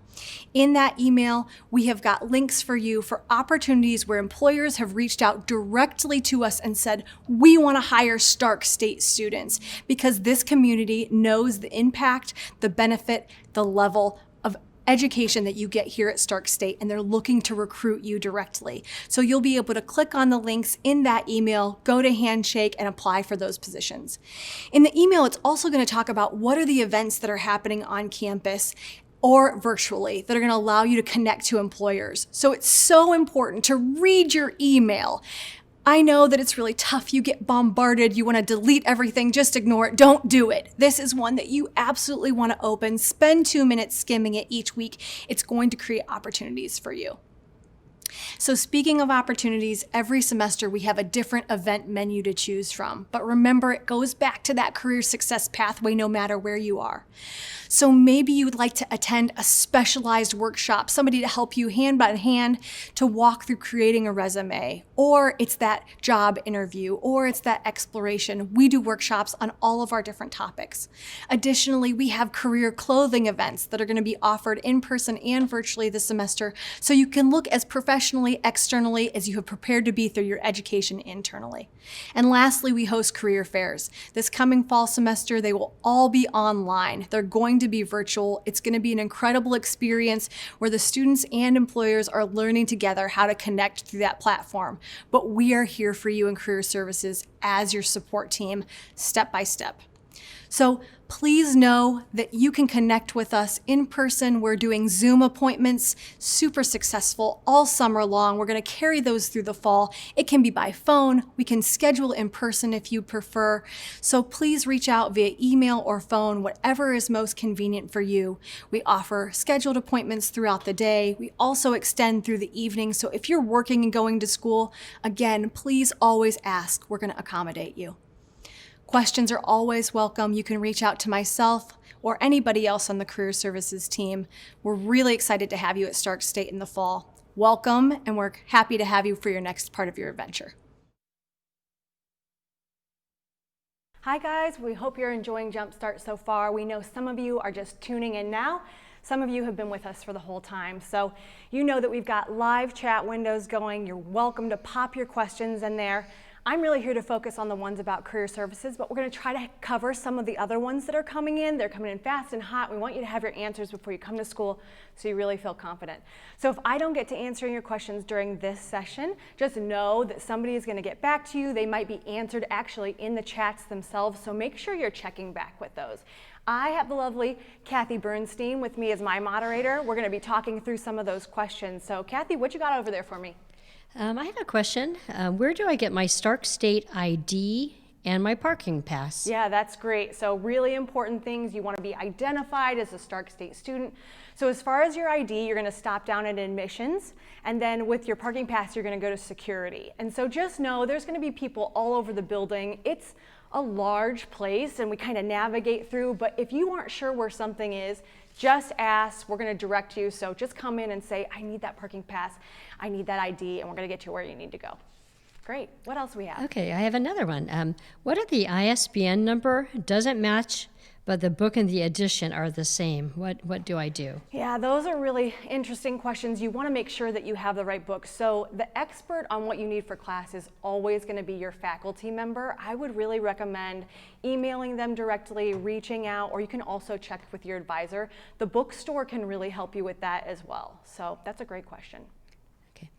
In that email, we have got links for you for opportunities where employers have reached out directly to us and said, we want to hire Stark State students, because this community knows the impact, the benefit, the level of education that you get here at Stark State, and they're looking to recruit you directly. So you'll be able to click on the links in that email, go to Handshake, and apply for those positions. In the email, it's also going to talk about what are the events that are happening on campus or virtually that are going to allow you to connect to employers. So it's so important to read your email. I know that it's really tough. You get bombarded. You want to delete everything. Just ignore it. Don't do it. This is one that you absolutely want to open. Spend 2 minutes skimming it each week. It's going to create opportunities for you. So speaking of opportunities, every semester we have a different event menu to choose from. But remember, it goes back to that career success pathway no matter where you are. So maybe you would like to attend a specialized workshop, somebody to help you hand by hand to walk through creating a resume, or it's that job interview, or it's that exploration. We do workshops on all of our different topics. Additionally, we have career clothing events that are going to be offered in person and virtually this semester, so you can look as professionally, externally as you have prepared to be through your education internally. And lastly, we host career fairs. This coming fall semester, they will all be online. They're going to be virtual. It's going to be an incredible experience where the students and employers are learning together how to connect through that platform. But we are here for you in Career Services as your support team, step by step. So please know that you can connect with us in person. We're doing Zoom appointments, super successful all summer long. We're going to carry those through the fall. It can be by phone. We can schedule in person if you prefer. So please reach out via email or phone, whatever is most convenient for you. We offer scheduled appointments throughout the day. We also extend through the evening. So if you're working and going to school, again, please always ask. We're going to accommodate you. Questions are always welcome. You can reach out to myself or anybody else on the Career Services team. We're really excited to have you at Stark State in the fall. Welcome, and we're happy to have you for your next part of your adventure. Hi guys, we hope you're enjoying Jumpstart so far. We know some of you are just tuning in now. Some of you have been with us for the whole time. So you know that we've got live chat windows going. You're welcome to pop your questions in there. I'm really here to focus on the ones about career services, but we're going to try to cover some of the other ones that are coming in. They're coming in fast and hot. We want you to have your answers before you come to school so you really feel confident. So if I don't get to answering your questions during this session, just know that somebody is going to get back to you. They might be answered actually in the chats themselves, so make sure you're checking back with those. I have the lovely Kathy Bernstein with me as my moderator. We're going to be talking through some of those questions. So Kathy, what you got over there for me? I have a question. Where do I get my Stark State ID and my parking pass? Yeah, that's great. So really important things. You want to be identified as a Stark State student. So as far as your ID, you're going to stop down at admissions, and then with your parking pass, you're going to go to security. And so just know there's going to be people all over the building. It's a large place, and we kind of navigate through, but if you aren't sure where something is, just ask. We're going to direct you. So just come in and say, I need that parking pass, I need that ID, and we're going to get you where you need to go. Great. What else do we have? Okay, I have another one. What if the ISBN number doesn't match, but the book and the edition are the same? What do I do? Yeah, those are really interesting questions. You want to make sure that you have the right book. So the expert on what you need for class is always going to be your faculty member. I would really recommend emailing them directly, reaching out, or you can also check with your advisor. The bookstore can really help you with that as well. So that's a great question. Okay.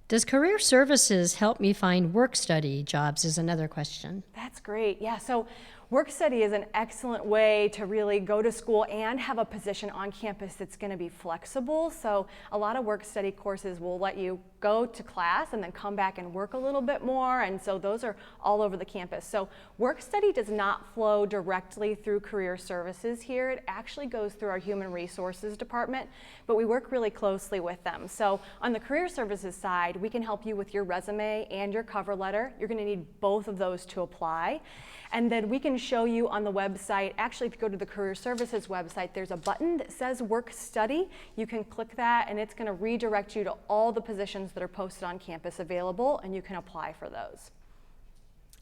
Does Career Services help me find work study jobs is another question. That's great. Yeah, so work study is an excellent way to really go to school and have a position on campus that's going to be flexible. So a lot of work study courses will let you go to class and then come back and work a little bit more, and so those are all over the campus. So work study does not flow directly through Career Services here. It actually goes through our Human Resources department, but we work really closely with them. So on the Career Services side, we can help you with your resume and your cover letter. You're going to need both of those to apply. And then we can show you on the website, actually if you go to the Career Services website, there's a button that says Work Study. You can click that and it's going to redirect you to all the positions that are posted on campus available, and you can apply for those.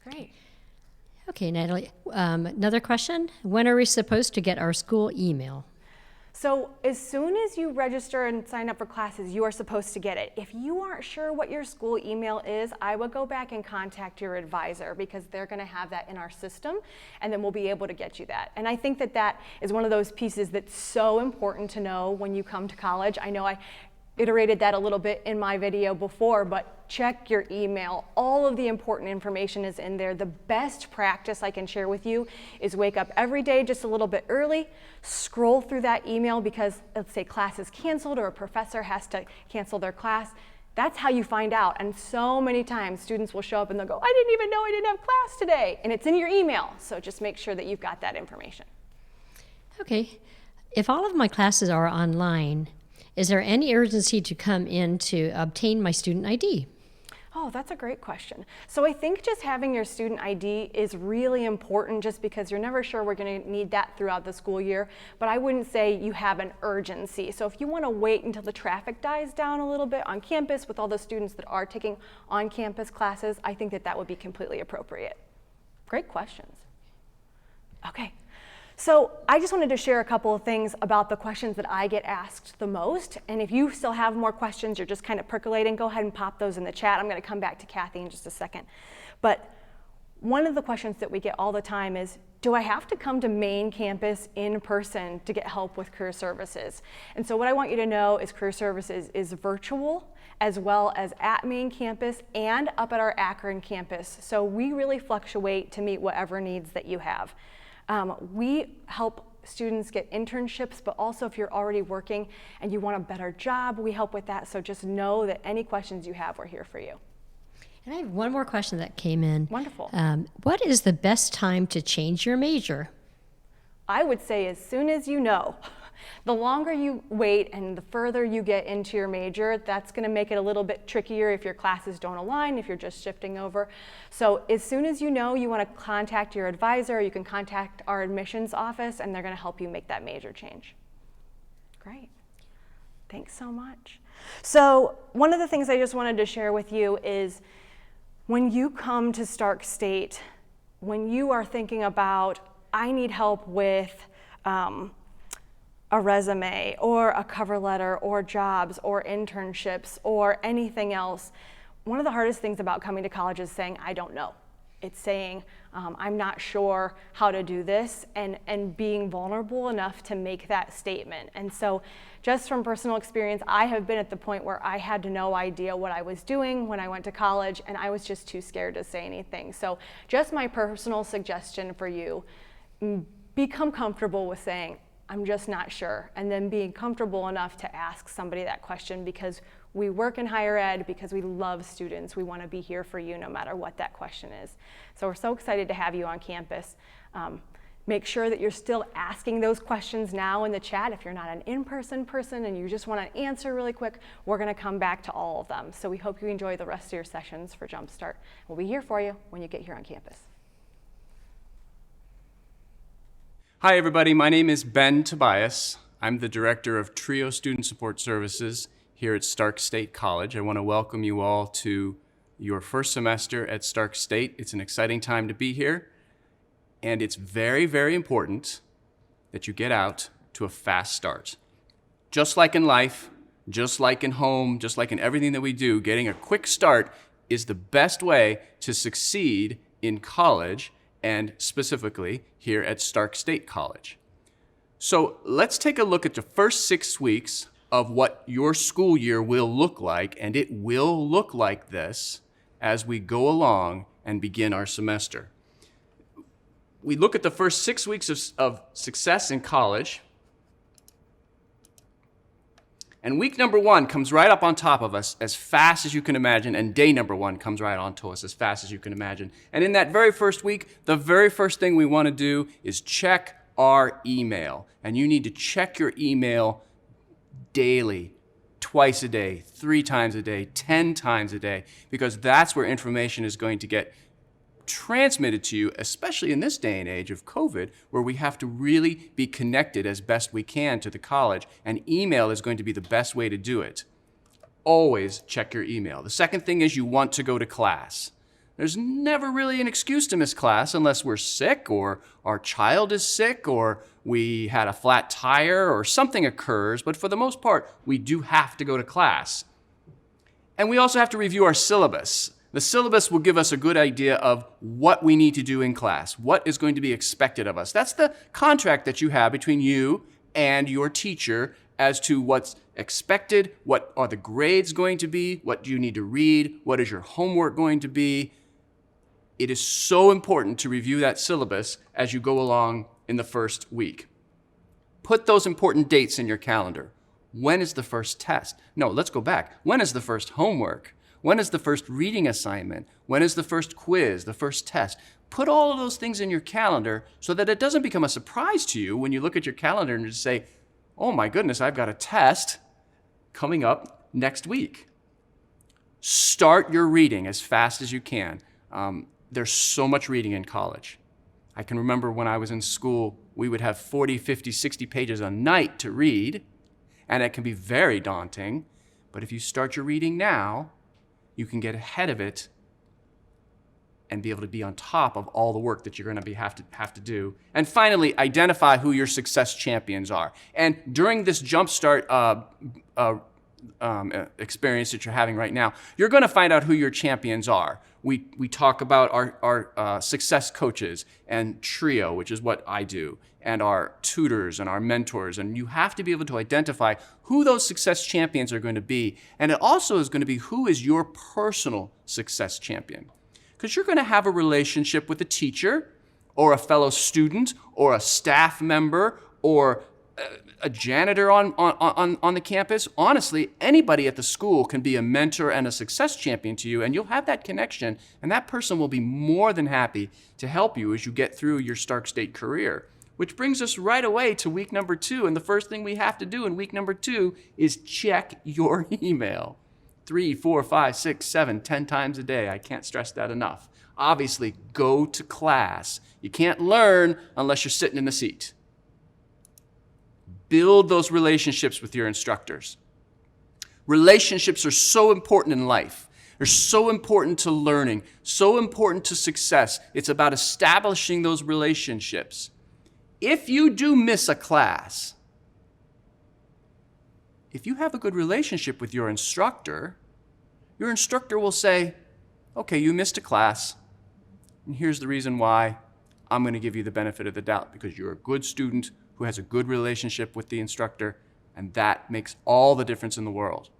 Great. Okay, Natalie, another question. When are we supposed to get our school email? So as soon as you register and sign up for classes, you are supposed to get it. If you aren't sure what your school email is, I would go back and contact your advisor because they're going to have that in our system, and then we'll be able to get you that. And I think that that is one of those pieces that's so important to know when you come to college. I know I iterated that a little bit in my video before, but check your email. All of the important information is in there. The best practice I can share with you is wake up every day just a little bit early, scroll through that email because let's say class is canceled or a professor has to cancel their class. That's how you find out. And so many times students will show up and they'll go, I didn't even know I didn't have class today. And it's in your email. So just make sure that you've got that information. Okay. If all of my classes are online, is there any urgency to come in to obtain my student ID? Oh, that's a great question. So I think just having your student ID is really important just because you're never sure we're going to need that throughout the school year, but I wouldn't say you have an urgency. So if you want to wait until the traffic dies down a little bit on campus with all the students that are taking on-campus classes, I think that that would be completely appropriate. Great questions. Okay. So I just wanted to share a couple of things about the questions that I get asked the most. And if you still have more questions, you're just kind of percolating, go ahead and pop those in the chat. I'm going to come back to Kathy in just a second. But one of the questions that we get all the time is, do I have to come to main campus in person to get help with career services? And so what I want you to know is career services is virtual as well as at main campus and up at our Akron campus. So we really fluctuate to meet whatever needs that you have. We help students get internships, but also if you're already working and you want a better job, we help with that. So just know that any questions you have, we're here for you. And I have one more question that came in. Wonderful. What is the best time to change your major? I would say as soon as you know. The longer you wait and the further you get into your major, that's going to make it a little bit trickier if your classes don't align, if you're just shifting over. So as soon as you know, you want to contact your advisor, you can contact our admissions office, and they're going to help you make that major change. Great. Thanks so much. So one of the things I just wanted to share with you is when you come to Stark State, when you are thinking about, I need help with a resume or a cover letter or jobs or internships or anything else, one of the hardest things about coming to college is saying, I don't know. It's saying, I'm not sure how to do this, and being vulnerable enough to make that statement. And so just from personal experience, I have been at the point where I had no idea what I was doing when I went to college, and I was just too scared to say anything. So just my personal suggestion for you, become comfortable with saying, I'm just not sure, and then being comfortable enough to ask somebody that question, because we work in higher ed, because we love students. We want to be here for you no matter what that question is. So we're so excited to have you on campus. Make sure that you're still asking those questions now in the chat. If you're not an in-person person and you just want to answer really quick, we're going to come back to all of them. So we hope you enjoy the rest of your sessions for Jumpstart. We'll be here for you when you get here on campus. Hi everybody, my name is Ben Tobias. I'm the Director of TRIO Student Support Services here at Stark State College. I want to welcome you all to your first semester at Stark State. It's an exciting time to be here, and it's very, very important that you get out to a fast start. Just like in life, just like in home, just like in everything that we do, getting a quick start is the best way to succeed in college, and specifically here at Stark State College. So let's take a look at the first 6 weeks of what your school year will look like, and it will look like this as we go along and begin our semester. We look at the first 6 weeks of success in college, and week number 1 comes right up on top of us as fast as you can imagine, and day number 1 comes right onto us as fast as you can imagine. And in that very first week, the very first thing we want to do is check our email. And you need to check your email daily, twice a day, 3 times a day, 10 times a day, because that's where information is going to get transmitted to you, especially in this day and age of COVID, where we have to really be connected as best we can to the college, and email is going to be the best way to do it. Always check your email. The second thing is you want to go to class. There's never really an excuse to miss class unless we're sick or our child is sick or we had a flat tire or something occurs, but for the most part, we do have to go to class. And we also have to review our syllabus. The syllabus will give us a good idea of what we need to do in class, what is going to be expected of us. That's the contract that you have between you and your teacher as to what's expected, what are the grades going to be, what do you need to read, what is your homework going to be. It is so important to review that syllabus as you go along in the first week. Put those important dates in your calendar. When is the first test? No, let's go back. When is the first homework? When is the first reading assignment? When is the first quiz, the first test? Put all of those things in your calendar so that it doesn't become a surprise to you when you look at your calendar and just say, oh my goodness, I've got a test coming up next week. Start your reading as fast as you can. There's so much reading in college. I can remember when I was in school, we would have 40, 50, 60 pages a night to read, and it can be very daunting. But if you start your reading now, you can get ahead of it and be able to be on top of all the work that you're going to have to do. And finally, identify who your success champions are. And during this Jumpstart experience that you're having right now, you're going to find out who your champions are. We talk about our success coaches and Trio, which is what I do, and our tutors and our mentors. And you have to be able to identify who those success champions are going to be. And it also is going to be who is your personal success champion. Because you're going to have a relationship with a teacher or a fellow student or a staff member or a janitor on the campus. Honestly, anybody at the school can be a mentor and a success champion to you, and you'll have that connection, and that person will be more than happy to help you as you get through your Stark State career. Which brings us right away to week number 2, and the first thing we have to do in week number 2 is check your email. 3, 4, 5, 6, 7, 10 times a day. I can't stress that enough. Obviously, go to class. You can't learn unless you're sitting in the seat. Build those relationships with your instructors. Relationships are so important in life. They're so important to learning, so important to success. It's about establishing those relationships. If you do miss a class, if you have a good relationship with your instructor will say, okay, you missed a class, and here's the reason why. I'm going to give you the benefit of the doubt because you're a good student who has a good relationship with the instructor, and that makes all the difference in the world.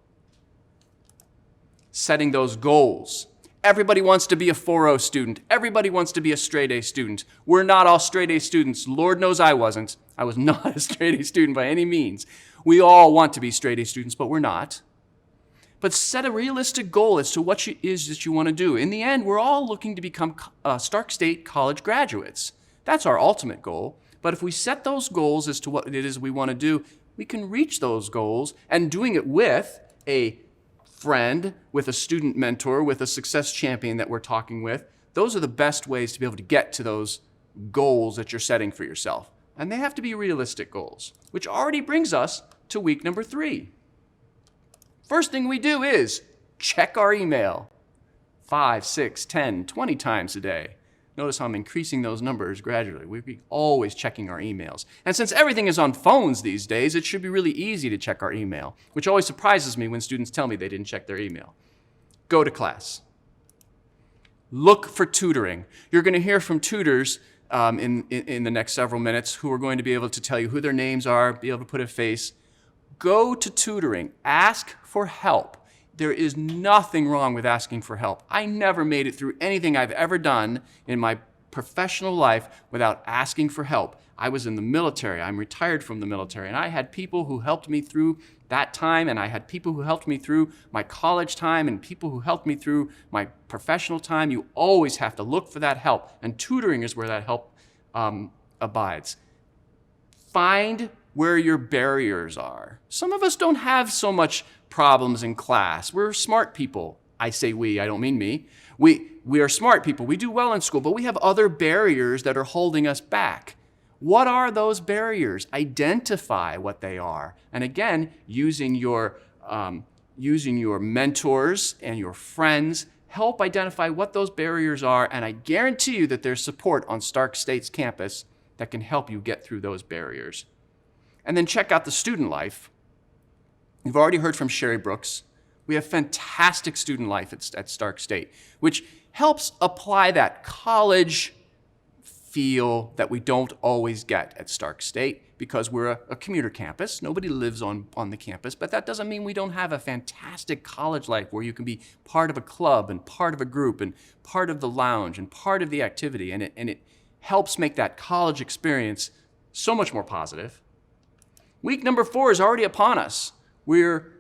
Setting those goals. Everybody wants to be a 4.0 student. Everybody wants to be a straight A student. We're not all straight A students. Lord knows I wasn't. I was not a straight A student by any means. We all want to be straight A students, but we're not. But set a realistic goal as to what it is that you want to do. In the end, we're all looking to become Stark State College graduates. That's our ultimate goal. But if we set those goals as to what it is we want to do, we can reach those goals, and doing it with a friend, with a student mentor, with a success champion that we're talking with, those are the best ways to be able to get to those goals that you're setting for yourself. And they have to be realistic goals, which already brings us to week number 3. First thing we do is check our email 5, 6, 10, 20 times a day. Notice how I'm increasing those numbers gradually. We'll be always checking our emails. And since everything is on phones these days, it should be really easy to check our email, which always surprises me when students tell me they didn't check their email. Go to class. Look for tutoring. You're going to hear from tutors in the next several minutes who are going to be able to tell you who their names are, be able to put a face. Go to tutoring. Ask for help. There is nothing wrong with asking for help. I never made it through anything I've ever done in my professional life without asking for help. I was in the military. I'm retired from the military, and I had people who helped me through that time, and I had people who helped me through my college time, and people who helped me through my professional time. You always have to look for that help, and tutoring is where that help abides. Find where your barriers are. Some of us don't have so much problems in class. We're smart people. I say we, I don't mean me. We are smart people. We do well in school, but we have other barriers that are holding us back. What are those barriers? Identify what they are. And again, using your mentors and your friends help identify what those barriers are, and I guarantee you that there's support on Stark State's campus that can help you get through those barriers. And then check out the student life. You've already heard from Sherry Brooks. We have fantastic student life at Stark State, which helps apply that college feel that we don't always get at Stark State because we're a commuter campus. Nobody lives on the campus, but that doesn't mean we don't have a fantastic college life where you can be part of a club and part of a group and part of the lounge and part of the activity, and it helps make that college experience so much more positive. Week number 4 is already upon us. We're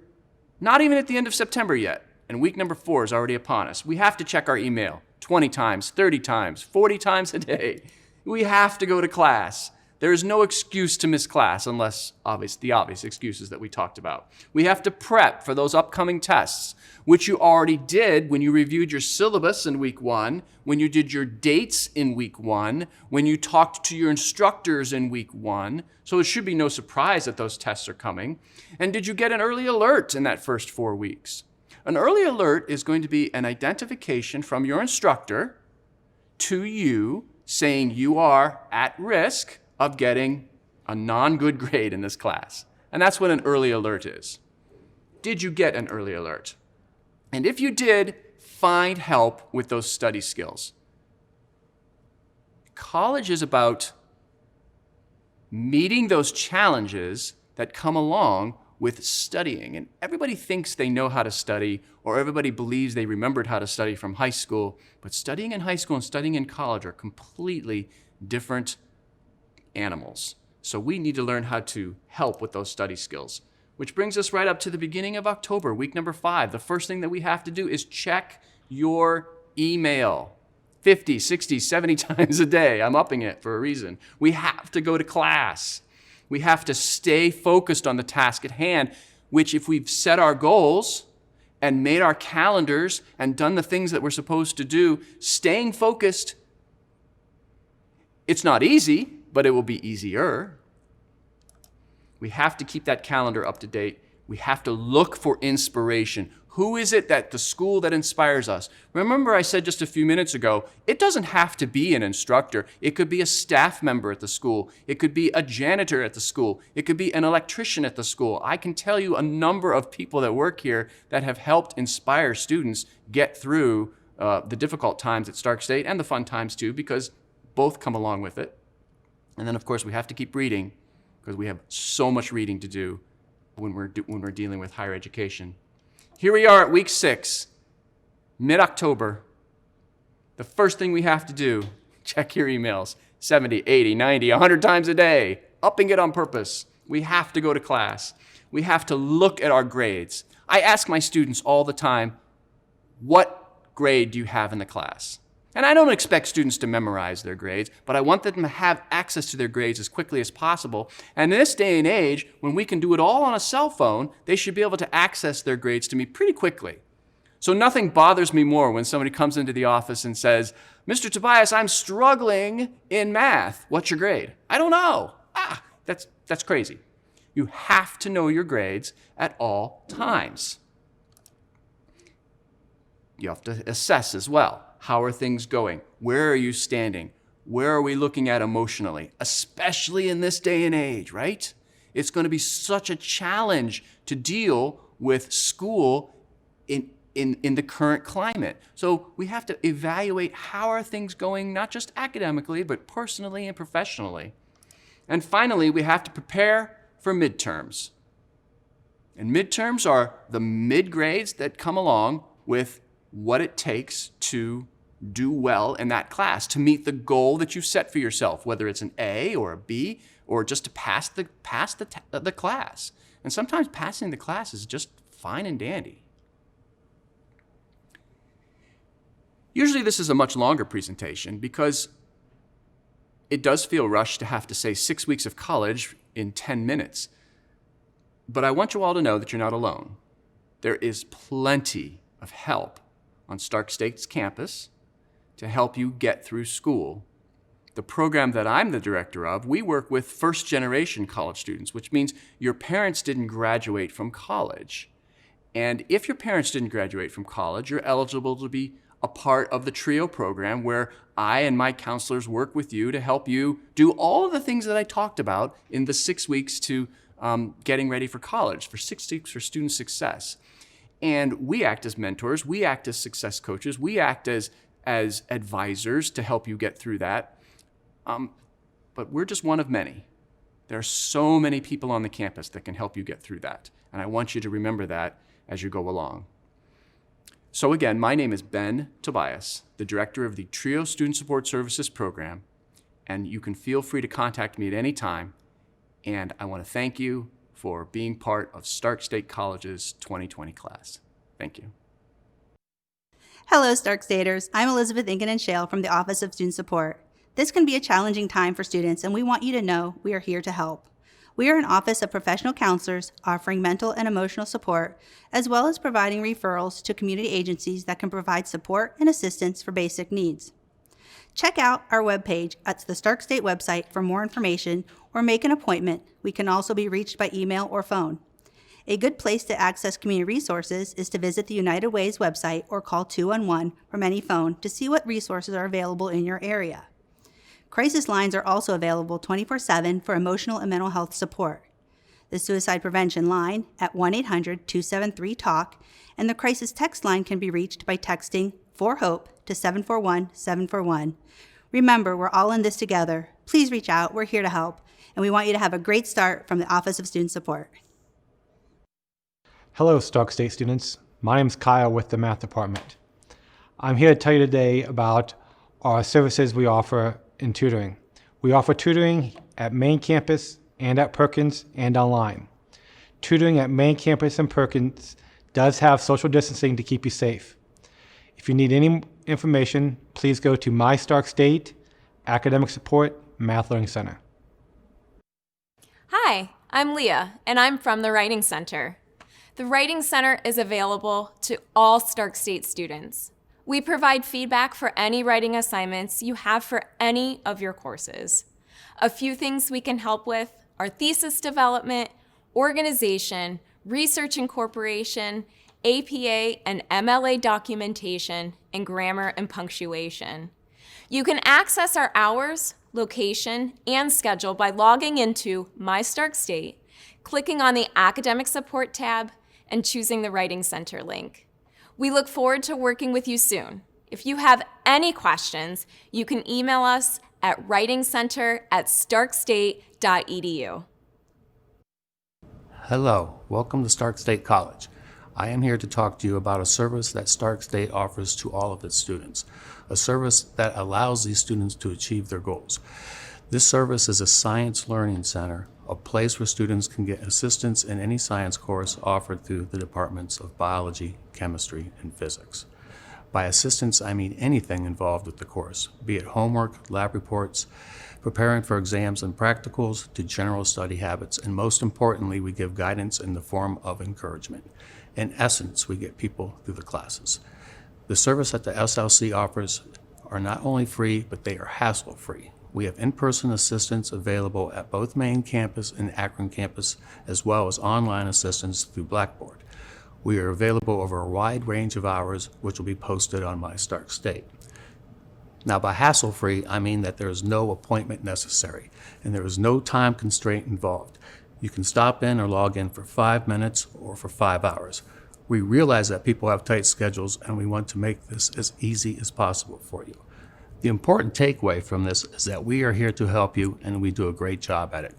not even at the end of September yet, and week number 4 is already upon us. We have to check our email 20 times, 30 times, 40 times a day. We have to go to class. There is no excuse to miss class unless the obvious excuses that we talked about. We have to prep for those upcoming tests, which you already did when you reviewed your syllabus in week 1, when you did your dates in week 1, when you talked to your instructors in week 1. So it should be no surprise that those tests are coming. And did you get an early alert in that first 4 weeks? An early alert is going to be an identification from your instructor to you saying you are at risk of getting a non-good grade in this class. And that's what an early alert is. Did you get an early alert? And if you did, find help with those study skills. College is about meeting those challenges that come along with studying. And everybody thinks they know how to study, or everybody believes they remembered how to study from high school. But studying in high school and studying in college are completely different animals. So we need to learn how to help with those study skills. Which brings us right up to the beginning of October, week number 5. The first thing that we have to do is check your email 50, 60, 70 times a day. I'm upping it for a reason. We have to go to class. We have to stay focused on the task at hand, which if we've set our goals and made our calendars and done the things that we're supposed to do, staying focused, it's not easy, but it will be easier. We have to keep that calendar up to date. We have to look for inspiration. Who is it at the school that inspires us? Remember I said just a few minutes ago, it doesn't have to be an instructor. It could be a staff member at the school. It could be a janitor at the school. It could be an electrician at the school. I can tell you a number of people that work here that have helped inspire students get through the difficult times at Stark State and the fun times too, because both come along with it. And then of course we have to keep reading because we have so much reading to do when we're dealing with higher education. Here we are at week 6, mid-October. The first thing we have to do, check your emails 70, 80, 90, 100 times a day, upping it on purpose. We have to go to class. We have to look at our grades. I ask my students all the time, what grade do you have in the class? And I don't expect students to memorize their grades, but I want them to have access to their grades as quickly as possible. And in this day and age, when we can do it all on a cell phone, they should be able to access their grades to me pretty quickly. So nothing bothers me more when somebody comes into the office and says, Mr. Tobias, I'm struggling in math. What's your grade? I don't know. That's crazy. You have to know your grades at all times. You have to assess as well. How are things going? Where are you standing? Where are we looking at emotionally? Especially in this day and age, right? It's going to be such a challenge to deal with school in the current climate. So we have to evaluate how are things going, not just academically, but personally and professionally. And finally, we have to prepare for midterms. And midterms are the mid-grades that come along with what it takes to do well in that class, to meet the goal that you set for yourself, whether it's an A or a B, or just to pass the class. And sometimes passing the class is just fine and dandy. Usually this is a much longer presentation because it does feel rushed to have to say 6 weeks of college in 10 minutes. But I want you all to know that you're not alone. There is plenty of help on Stark State's campus to help you get through school. The program that I'm the director of, we work with first-generation college students, which means your parents didn't graduate from college. And if your parents didn't graduate from college, you're eligible to be a part of the TRIO program where I and my counselors work with you to help you do all of the things that I talked about in the 6 weeks to getting ready for college, for 6 weeks for student success. And we act as mentors, we act as success coaches, we act as advisors to help you get through that. But we're just one of many. There are so many people on the campus that can help you get through that. And I want you to remember that as you go along. So again, my name is Ben Tobias, the director of the TRIO Student Support Services program, and you can feel free to contact me at any time. And I want to thank you for being part of Stark State College's 2020 class. Thank you. Hello, Stark Staters. I'm Elizabeth Inken-Shale from the Office of Student Support. This can be a challenging time for students, and we want you to know we are here to help. We are an office of professional counselors offering mental and emotional support, as well as providing referrals to community agencies that can provide support and assistance for basic needs. Check out our webpage at the Stark State website for more information or make an appointment. We can also be reached by email or phone. A good place to access community resources is to visit the United Way's website or call 211 from any phone to see what resources are available in your area. Crisis lines are also available 24/7 for emotional and mental health support. The suicide prevention line at 1-800-273-TALK and the crisis text line can be reached by texting 4HOPE to 741-741. Remember, we're all in this together. Please reach out. We're here to help, and we want you to have a great start from the Office of Student Support. Hello, Stark State students. My name is Kyle with the Math Department. I'm here to tell you today about our services we offer in tutoring. We offer tutoring at main campus and at Perkins and online. Tutoring at main campus and Perkins does have social distancing to keep you safe. If you need any information, please go to My Stark State Academic Support Math Learning Center. Hi, I'm Leah, and I'm from the Writing Center. The Writing Center is available to all Stark State students. We provide feedback for any writing assignments you have for any of your courses. A few things we can help with are thesis development, organization, research incorporation, APA and MLA documentation, and grammar and punctuation. You can access our hours, location, and schedule by logging into My Stark State, clicking on the Academic Support tab, and choosing the Writing Center link. We look forward to working with you soon. If you have any questions, you can email us at writingcenter@starkstate.edu. Hello, welcome to Stark State College. I am here to talk to you about a service that Stark State offers to all of its students, a service that allows these students to achieve their goals. This service is a science learning center, a place where students can get assistance in any science course offered through the departments of biology, chemistry, and physics. By assistance, I mean anything involved with the course, be it homework, lab reports, preparing for exams and practicals, to general study habits, and most importantly, we give guidance in the form of encouragement. In essence, we get people through the classes. The service that the SLC offers are not only free, but they are hassle-free. We have in-person assistance available at both main campus and Akron campus, as well as online assistance through Blackboard. We are available over a wide range of hours, which will be posted on My Stark State. Now, by hassle-free, I mean that there is no appointment necessary, and there is no time constraint involved. You can stop in or log in for 5 minutes or for 5 hours. We realize that people have tight schedules, and we want to make this as easy as possible for you. The important takeaway from this is that we are here to help you, and we do a great job at it.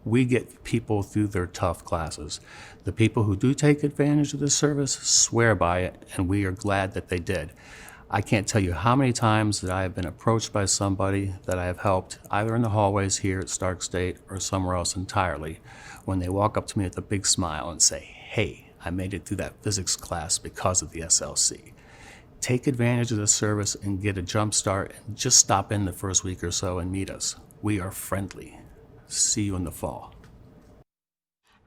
We get people through their tough classes. The people who do take advantage of this service swear by it, and we are glad that they did. I can't tell you how many times that I have been approached by somebody that I have helped, either in the hallways here at Stark State or somewhere else entirely, when they walk up to me with a big smile and say, "Hey, I made it through that physics class because of the SLC." Take advantage of this service and get a jump start, and just stop in the first week or so and meet us. We are friendly. See you in the fall.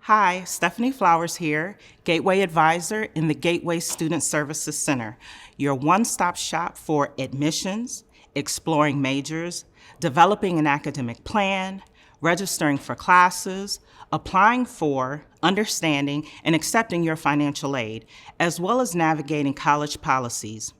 Hi, Stephanie Flowers here, Gateway Advisor in the Gateway Student Services Center, your one-stop shop for admissions, exploring majors, developing an academic plan, registering for classes, applying for, understanding, and accepting your financial aid, as well as navigating college policies.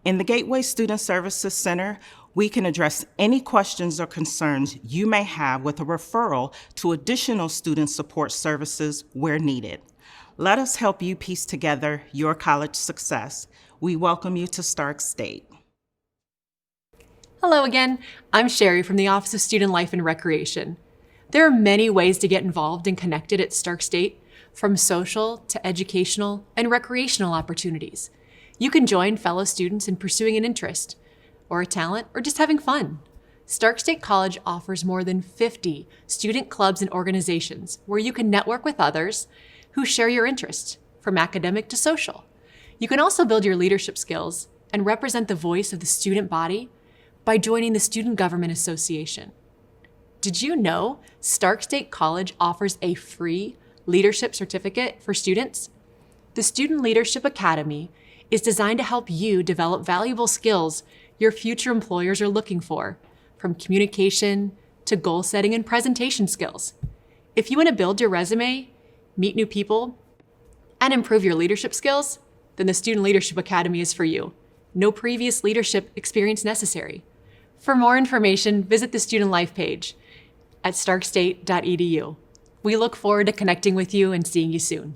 In the Gateway Student Services Center, we can address any questions or concerns you may have with a referral to additional student support services where needed. Let us help you piece together your college success. We welcome you to Stark State. Hello again, I'm Sherry from the Office of Student Life and Recreation. There are many ways to get involved and connected at Stark State, from social to educational and recreational opportunities. You can join fellow students in pursuing an interest, or a talent, or just having fun. Stark State College offers more than 50 student clubs and organizations where you can network with others who share your interests, from academic to social. You can also build your leadership skills and represent the voice of the student body by joining the Student Government Association. Did you know Stark State College offers a free leadership certificate for students? The Student Leadership Academy is designed to help you develop valuable skills your future employers are looking for, from communication to goal setting and presentation skills. If you want to build your resume, meet new people, and improve your leadership skills, then the Student Leadership Academy is for you. No previous leadership experience necessary. For more information, visit the Student Life page at starkstate.edu. We look forward to connecting with you and seeing you soon.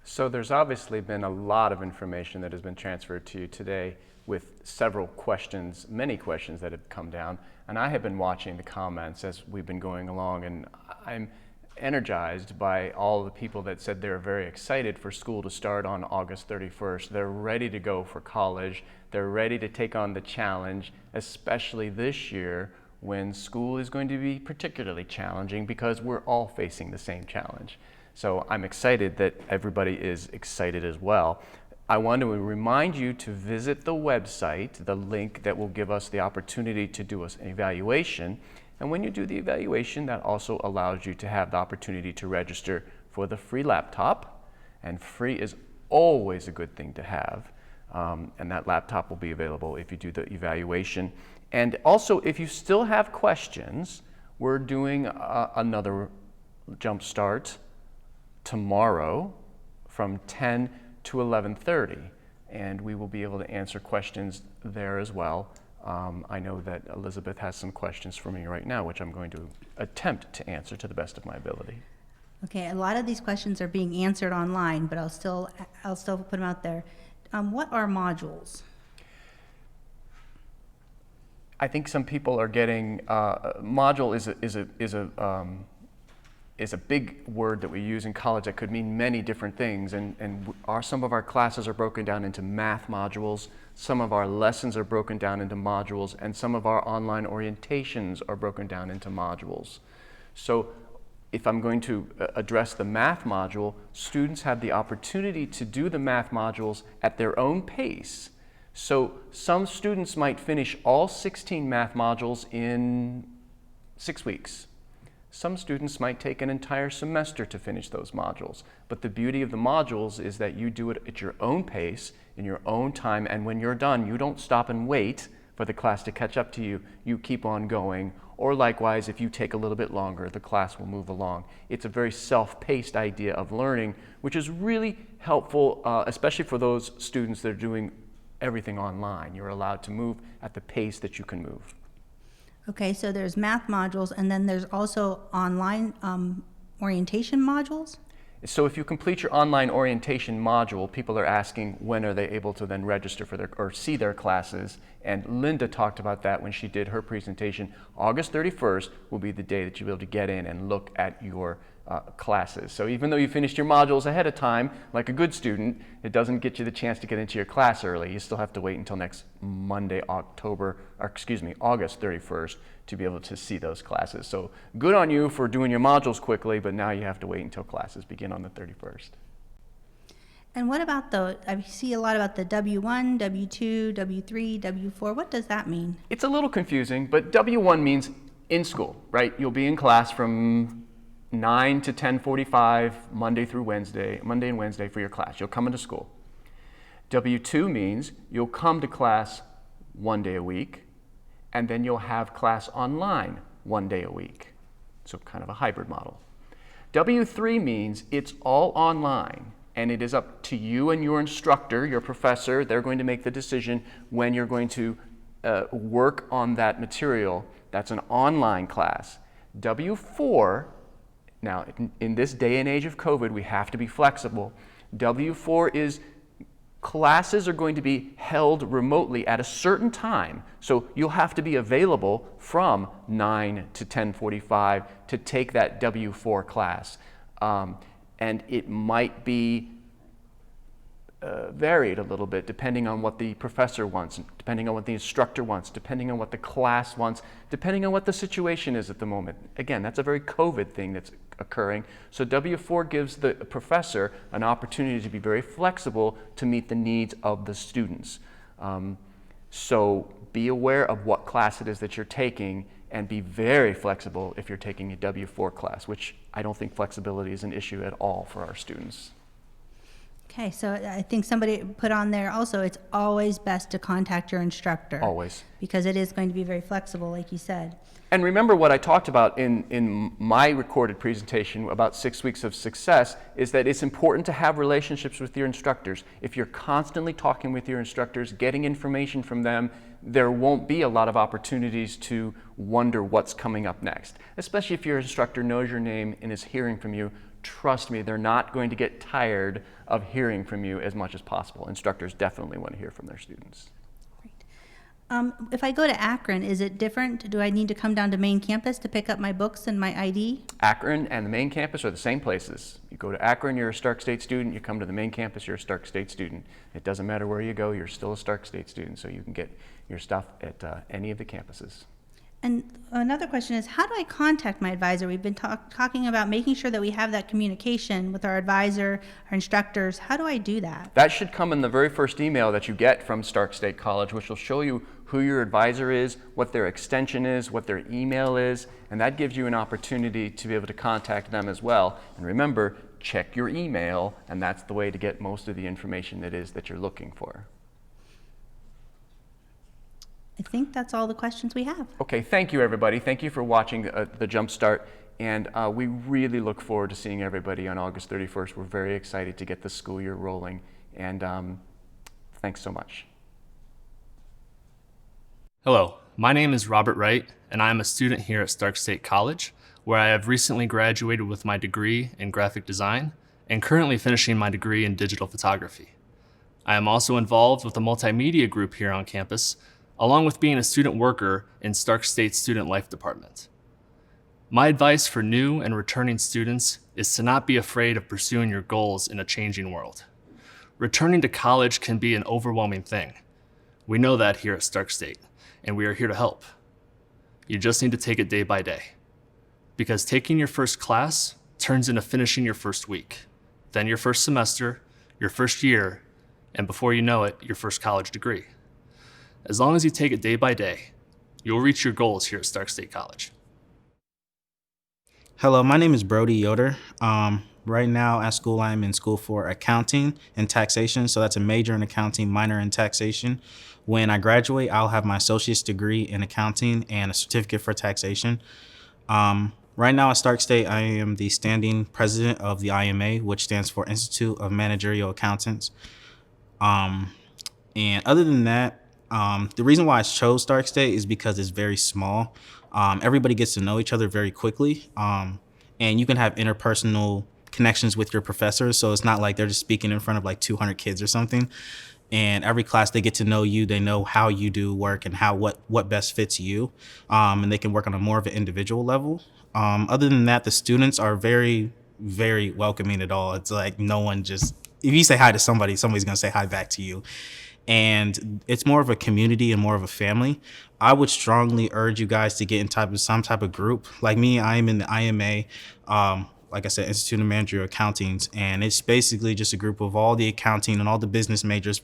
So there's obviously been a lot of information that has been transferred to you today with several questions, many questions that have come down. And I have been watching the comments as we've been going along, and I'm energized by all the people that said they're very excited for school to start on August 31st. They're ready to go for college. They're ready to take on the challenge, especially this year when school is going to be particularly challenging because we're all facing the same challenge. So I'm excited that everybody is excited as well. I want to remind you to visit the website, the link that will give us the opportunity to do an evaluation. And when you do the evaluation, that also allows you to have the opportunity to register for the free laptop. And free is always a good thing to have. And that laptop will be available if you do the evaluation. And also, if you still have questions, we're doing another Jump Start tomorrow from 10 to 11:30, and we will be able to answer questions there as well. I know that Elizabeth has some questions for me right now, which I'm going to attempt to answer to the best of my ability. Okay, a lot of these questions are being answered online, but I'll still put them out there. What are modules? I think some people are getting module is a big word that we use in college that could mean many different things, and some of our classes are broken down into math modules, some of our lessons are broken down into modules, and some of our online orientations are broken down into modules. So if I'm going to address the math module, students have the opportunity to do the math modules at their own pace. So some students might finish all 16 math modules in 6 weeks. Some students might take an entire semester to finish those modules. But the beauty of the modules is that you do it at your own pace, in your own time, and when you're done, you don't stop and wait for the class to catch up to you. You keep on going. Or likewise, if you take a little bit longer, the class will move along. It's a very self-paced idea of learning, which is really helpful, especially for those students that are doing everything online. You're allowed to move at the pace that you can move. Okay, so there's math modules, and then there's also online orientation modules? So if you complete your online orientation module, people are asking when are they able to then register for or see their classes. And Linda talked about that when she did her presentation. August 31st will be the day that you'll be able to get in and look at your classes. So even though you finished your modules ahead of time, like a good student, it doesn't get you the chance to get into your class early. You still have to wait until next Monday, August 31st to be able to see those classes. So good on you for doing your modules quickly, but now you have to wait until classes begin on the 31st. And what about I see a lot about the W1, W2, W3, W4. What does that mean? It's a little confusing, but W1 means in school, right? You'll be in class from 9 to 10:45, Monday and Wednesday for your class. You'll come into school. W2 means you'll come to class 1 day a week, and then you'll have class online 1 day a week. So kind of a hybrid model. W3 means it's all online, and it is up to you and your instructor, your professor. They're going to make the decision when you're going to work on that material. That's an online class. W4, now in this day and age of COVID, we have to be flexible. W4 is classes are going to be held remotely at a certain time, so you'll have to be available from 9 to 10:45 to take that W4 class. And it might be varied a little bit depending on what the professor wants, depending on what the instructor wants, depending on what the class wants, depending on what the situation is at the moment. Again, that's a very COVID thing that's occurring. So W4 gives the professor an opportunity to be very flexible to meet the needs of the students. So be aware of what class it is that you're taking and be very flexible if you're taking a W4 class, which I don't think flexibility is an issue at all for our students. Okay, so I think somebody put on there also, it's always best to contact your instructor. Always. Because it is going to be very flexible, like you said. And remember what I talked about in my recorded presentation about 6 weeks of success is that it's important to have relationships with your instructors. If you're constantly talking with your instructors, getting information from them, there won't be a lot of opportunities to wonder what's coming up next. Especially if your instructor knows your name and is hearing from you. Trust me, they're not going to get tired of hearing from you as much as possible. Instructors definitely want to hear from their students. If I go to Akron, is it different? Do I need to come down to main campus to pick up my books and my ID? Akron and the main campus are the same places. You go to Akron, you're a Stark State student. You come to the main campus, you're a Stark State student. It doesn't matter where you go, you're still a Stark State student, so you can get your stuff at any of the campuses. And another question is, how do I contact my advisor? We've been talking about making sure that we have that communication with our advisor, our instructors. How do I do that? That should come in the very first email that you get from Stark State College, which will show you who your advisor is, what their extension is, what their email is, and that gives you an opportunity to be able to contact them as well. And remember, check your email, and that's the way to get most of the information that is that you're looking for. I think that's all the questions we have. Okay, thank you everybody. Thank you for watching the Jumpstart, and we really look forward to seeing everybody on August 31st. We're very excited to get the school year rolling, and thanks so much. Hello, my name is Robert Wright, and I am a student here at Stark State College, where I have recently graduated with my degree in graphic design and currently finishing my degree in digital photography. I am also involved with a multimedia group here on campus, along with being a student worker in Stark State's Student Life Department. My advice for new and returning students is to not be afraid of pursuing your goals in a changing world. Returning to college can be an overwhelming thing. We know that here at Stark State, and we are here to help. You just need to take it day by day. Because taking your first class turns into finishing your first week, then your first semester, your first year, and before you know it, your first college degree. As long as you take it day by day, you'll reach your goals here at Stark State College. Hello, my name is Brody Yoder. Right now at school, I'm in school for accounting and taxation. So that's a major in accounting, minor in taxation. When I graduate, I'll have my associate's degree in accounting and a certificate for taxation. Right now at Stark State, I am the standing president of the IMA, which stands for Institute of Managerial Accountants. And other than that, the reason why I chose Stark State is because it's very small. Everybody gets to know each other very quickly, and you can have interpersonal connections with your professors. So it's not like they're just speaking in front of like 200 kids or something. And every class they get to know you, they know how you do work and what best fits you, and they can work on a more of an individual level. Other than that, the students are very, very welcoming at all. It's like no one just, if you say hi to somebody, somebody's gonna say hi back to you. And it's more of a community and more of a family. I would strongly urge you guys to get in some type of group. Like me, I am in the IMA, like I said, Institute of Managerial Accountings, and it's basically just a group of all the accounting and all the business majors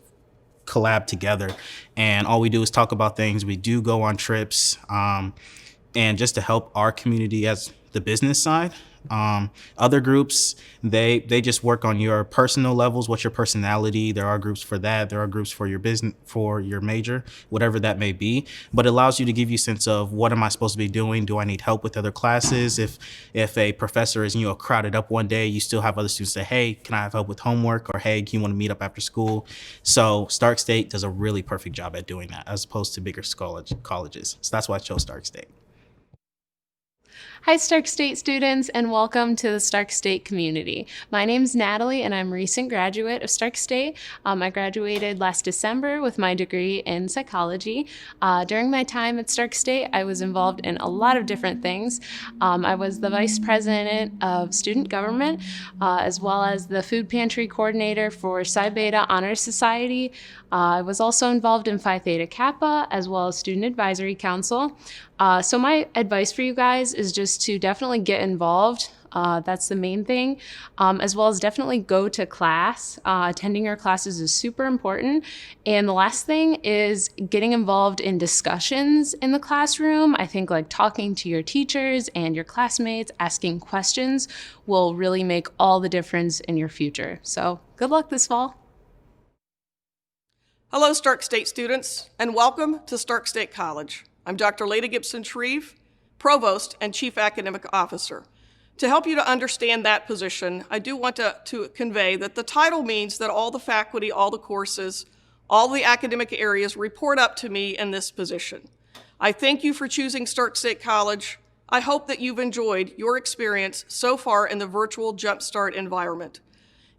collab together. And all we do is talk about things. We do go on trips, and just to help our community as the business side. Other groups, they just work on your personal levels, what's your personality. There are groups for that. There are groups for your business, for your major, whatever that may be. But it allows you to give you a sense of, what am I supposed to be doing? Do I need help with other classes? If a professor is, crowded up one day, you still have other students say, hey, can I have help with homework? Or hey, can you want to meet up after school? So Stark State does a really perfect job at doing that, as opposed to bigger colleges. So that's why I chose Stark State. Hi Stark State students, and welcome to the Stark State community. My name's Natalie and I'm a recent graduate of Stark State. I graduated last December with my degree in psychology. During my time at Stark State, I was involved in a lot of different things. I was the vice president of student government, as well as the food pantry coordinator for Psi Beta Honor Society. I was also involved in Phi Theta Kappa, as well as Student Advisory Council. So my advice for you guys is just to definitely get involved. That's the main thing, as well as definitely go to class. Attending your classes is super important. And the last thing is getting involved in discussions in the classroom. I think like talking to your teachers and your classmates, asking questions will really make all the difference in your future. So good luck this fall. Hello, Stark State students, and welcome to Stark State College. I'm Dr. Leda Gibson-Shreve, Provost and Chief Academic Officer. To help you to understand that position, I do want to convey that the title means that all the faculty, all the courses, all the academic areas report up to me in this position. I thank you for choosing Stark State College. I hope that you've enjoyed your experience so far in the virtual Jumpstart environment.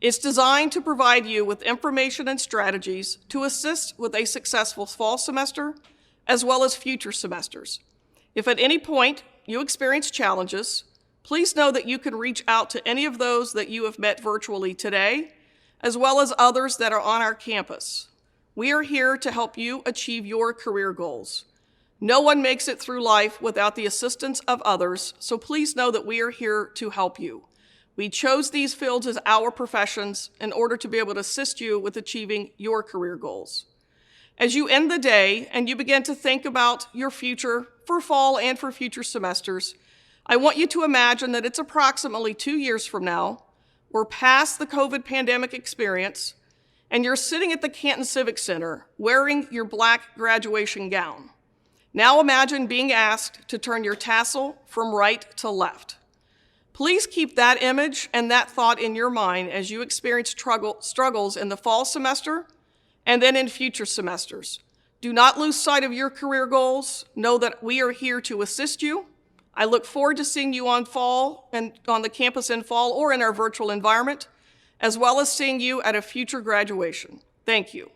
It's designed to provide you with information and strategies to assist with a successful fall semester, as well as future semesters. If at any point you experience challenges, please know that you can reach out to any of those that you have met virtually today, as well as others that are on our campus. We are here to help you achieve your career goals. No one makes it through life without the assistance of others, so please know that we are here to help you. We chose these fields as our professions in order to be able to assist you with achieving your career goals. As you end the day and you begin to think about your future for fall and for future semesters, I want you to imagine that it's approximately 2 years from now. We're past the COVID pandemic experience, and you're sitting at the Canton Civic Center wearing your black graduation gown. Now imagine being asked to turn your tassel from right to left. Please keep that image and that thought in your mind as you experience struggles in the fall semester and then in future semesters. Do not lose sight of your career goals. Know that we are here to assist you. I look forward to seeing you on fall and on the campus in fall or in our virtual environment, as well as seeing you at a future graduation. Thank you.